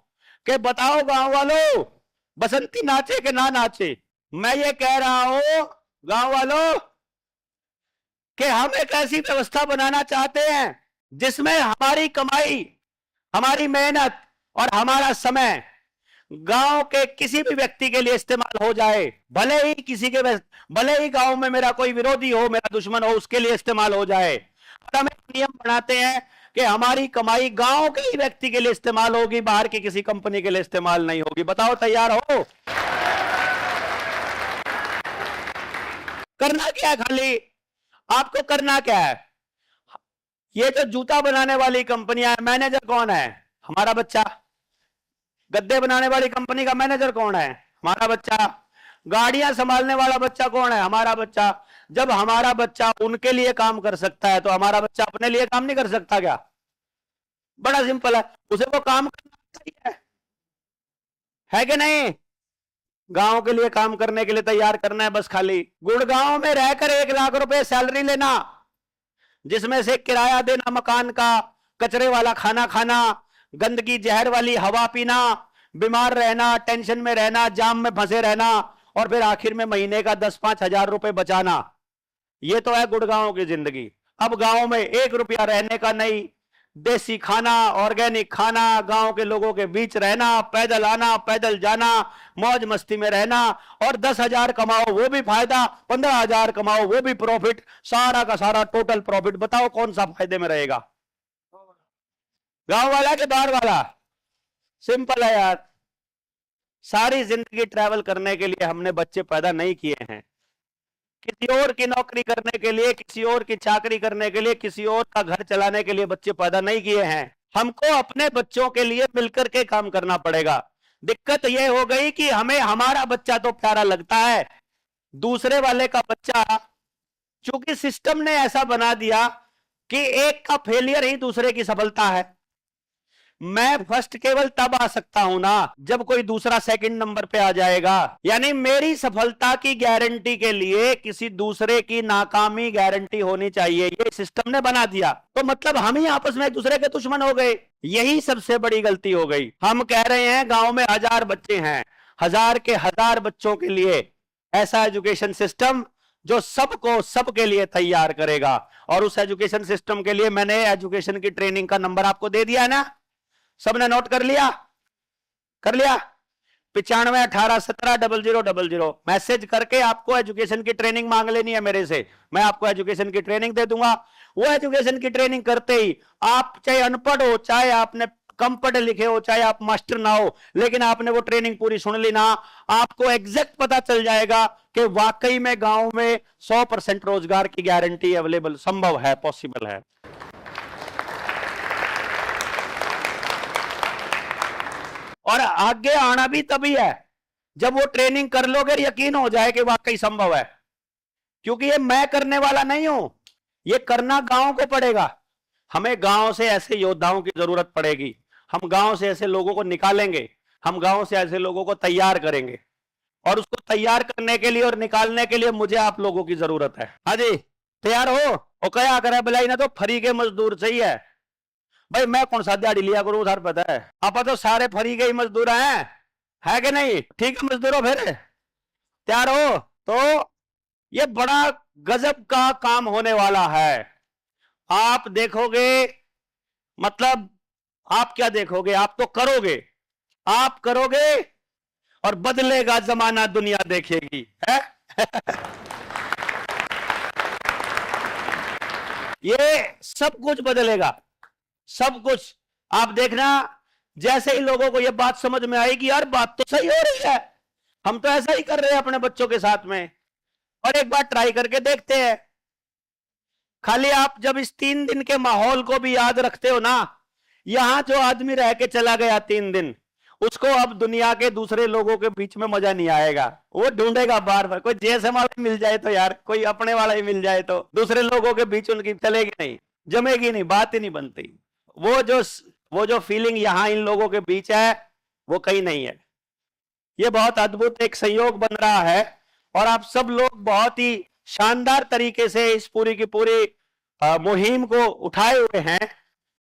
कि बताओ गांव वालों, बसंती नाचे कि ना नाचे? मैं ये कह रहा हूं गांव वालों कि हम एक ऐसी व्यवस्था बनाना चाहते हैं जिसमें हमारी कमाई, हमारी मेहनत और हमारा समय गांव के किसी भी व्यक्ति के लिए इस्तेमाल हो जाए। भले ही गांव में मेरा कोई विरोधी हो, मेरा दुश्मन हो, उसके लिए इस्तेमाल हो जाए। और हम एक नियम बनाते हैं कि हमारी कमाई गांव के ही व्यक्ति के लिए इस्तेमाल होगी, बाहर की किसी कंपनी के लिए इस्तेमाल नहीं होगी। बताओ तैयार हो? करना क्या है? खाली आपको करना क्या है? ये जो जूता बनाने वाली कंपनियां है, मैनेजर कौन है? हमारा बच्चा। गद्दे बनाने वाली कंपनी का मैनेजर कौन है? हमारा बच्चा। गाड़ियां संभालने वाला बच्चा कौन है? हमारा बच्चा। जब हमारा बच्चा उनके लिए काम कर सकता है तो हमारा बच्चा अपने लिए काम नहीं कर सकता क्या? बड़ा सिंपल है, उसे वो काम करना चाहिए, है कि नहीं? गांव के लिए काम करने के लिए तैयार करना है बस। खाली गुड़गांव में रहकर 1 लाख रुपए सैलरी लेना, जिसमें से किराया देना मकान का, कचरे वाला खाना खाना, गंदगी जहर वाली हवा पीना, बीमार रहना, टेंशन में रहना, जाम में फंसे रहना, और फिर आखिर में महीने का 10-5 हजार रुपए बचाना। ये तो है गुड़गांव की जिंदगी। अब गांव में 1 रुपया रहने का नहीं, देसी खाना, ऑर्गेनिक खाना, गांव के लोगों के बीच रहना, पैदल आना पैदल जाना, मौज मस्ती में रहना, और 10 हजार कमाओ वो भी फायदा, 15 हजार कमाओ वो भी प्रॉफिट, सारा का सारा टोटल प्रॉफिट। बताओ कौन सा फायदे में रहेगा? गांव वाला कि बाहर वाला? सिंपल है यार। सारी जिंदगी ट्रैवल करने के लिए हमने बच्चे पैदा नहीं किए हैं, किसी और की नौकरी करने के लिए, किसी और की चाकरी करने के लिए, किसी और का घर चलाने के लिए बच्चे पैदा नहीं किए हैं। हमको अपने बच्चों के लिए मिलकर के काम करना पड़ेगा। दिक्कत यह हो गई कि हमें हमारा बच्चा तो प्यारा लगता है, दूसरे वाले का बच्चा, चूंकि सिस्टम ने ऐसा बना दिया कि एक का फेलियर ही दूसरे की सफलता है। मैं फर्स्ट केवल तब आ सकता हूं ना जब कोई दूसरा सेकंड नंबर पे आ जाएगा। यानी मेरी सफलता की गारंटी के लिए किसी दूसरे की नाकामी गारंटी होनी चाहिए, ये सिस्टम ने बना दिया। तो मतलब हम ही आपस में एक दूसरे के दुश्मन हो गए। यही सबसे बड़ी गलती हो गई। हम कह रहे हैं गांव में 1000 बच्चे हैं, 1000 के 1000 बच्चों के लिए ऐसा एजुकेशन सिस्टम जो सबको सबके लिए तैयार करेगा। और उस एजुकेशन सिस्टम के लिए मैंने एजुकेशन की ट्रेनिंग का नंबर आपको दे दिया है ना? सबने नोट कर लिया? कर लिया? 9518170000 मैसेज करके आपको एजुकेशन की ट्रेनिंग मांग लेनी है मेरे से। मैं आपको एजुकेशन की ट्रेनिंग दे दूंगा। वो एजुकेशन की ट्रेनिंग करते ही आप चाहे अनपढ़ हो, चाहे आपने कम पढ़े लिखे हो, चाहे आप मास्टर ना हो, लेकिन आपने वो ट्रेनिंग पूरी सुन ली ना, आपको एग्जैक्ट पता चल जाएगा कि वाकई में गांव में 100% रोजगार की गारंटी अवेलेबल, संभव है, पॉसिबल है। और आगे आना भी तभी है जब वो ट्रेनिंग कर लोगे, यकीन हो जाए कि वाकई संभव है। क्योंकि ये मैं करने वाला नहीं हूं, ये करना गांव को पड़ेगा। हमें गांव से ऐसे योद्धाओं की जरूरत पड़ेगी। हम गांव से ऐसे लोगों को निकालेंगे, हम गांव से ऐसे लोगों को तैयार करेंगे, और उसको तैयार करने के लिए और निकालने के लिए मुझे आप लोगों की जरूरत है। हाँ जी, तैयार हो? और क्या करे बिलाई ना, तो फ्री के मजदूर चाहिए भाई। मैं कौन सा दिहाड़ी लिया करूं उधार, पता है? आप तो सारे फ्री के ही मजदूर हैं, है कि नहीं? ठीक है मजदूरों, फिर तैयार हो तो ये बड़ा गजब का काम होने वाला है। आप देखोगे, मतलब आप क्या देखोगे, आप तो करोगे, आप करोगे और बदलेगा जमाना, दुनिया देखेगी है? ये सब कुछ बदलेगा, सब कुछ। आप देखना, जैसे ही लोगों को ये बात समझ में आएगी, यार बात तो सही हो रही है, हम तो ऐसा ही कर रहे हैं अपने बच्चों के साथ में, और एक बार ट्राई करके देखते हैं। खाली आप जब इस 3 दिन के माहौल को भी याद रखते हो ना, यहां जो आदमी रह के चला गया 3 दिन, उसको अब दुनिया के दूसरे लोगों के बीच में मजा नहीं आएगा। वो ढूंढेगा बार बार, कोई जैसे वाला मिल जाए तो यार, कोई अपने वाला ही मिल जाए तो दूसरे लोगों के बीच उनकी चलेगी नहीं, जमेगी नहीं, बात ही नहीं बनती। वो जो फीलिंग यहां इन लोगों के बीच है, वो कहीं नहीं है। ये बहुत अद्भुत एक संयोग बन रहा है, और आप सब लोग बहुत ही शानदार तरीके से इस पूरी की पूरी मुहिम को उठाए हुए हैं।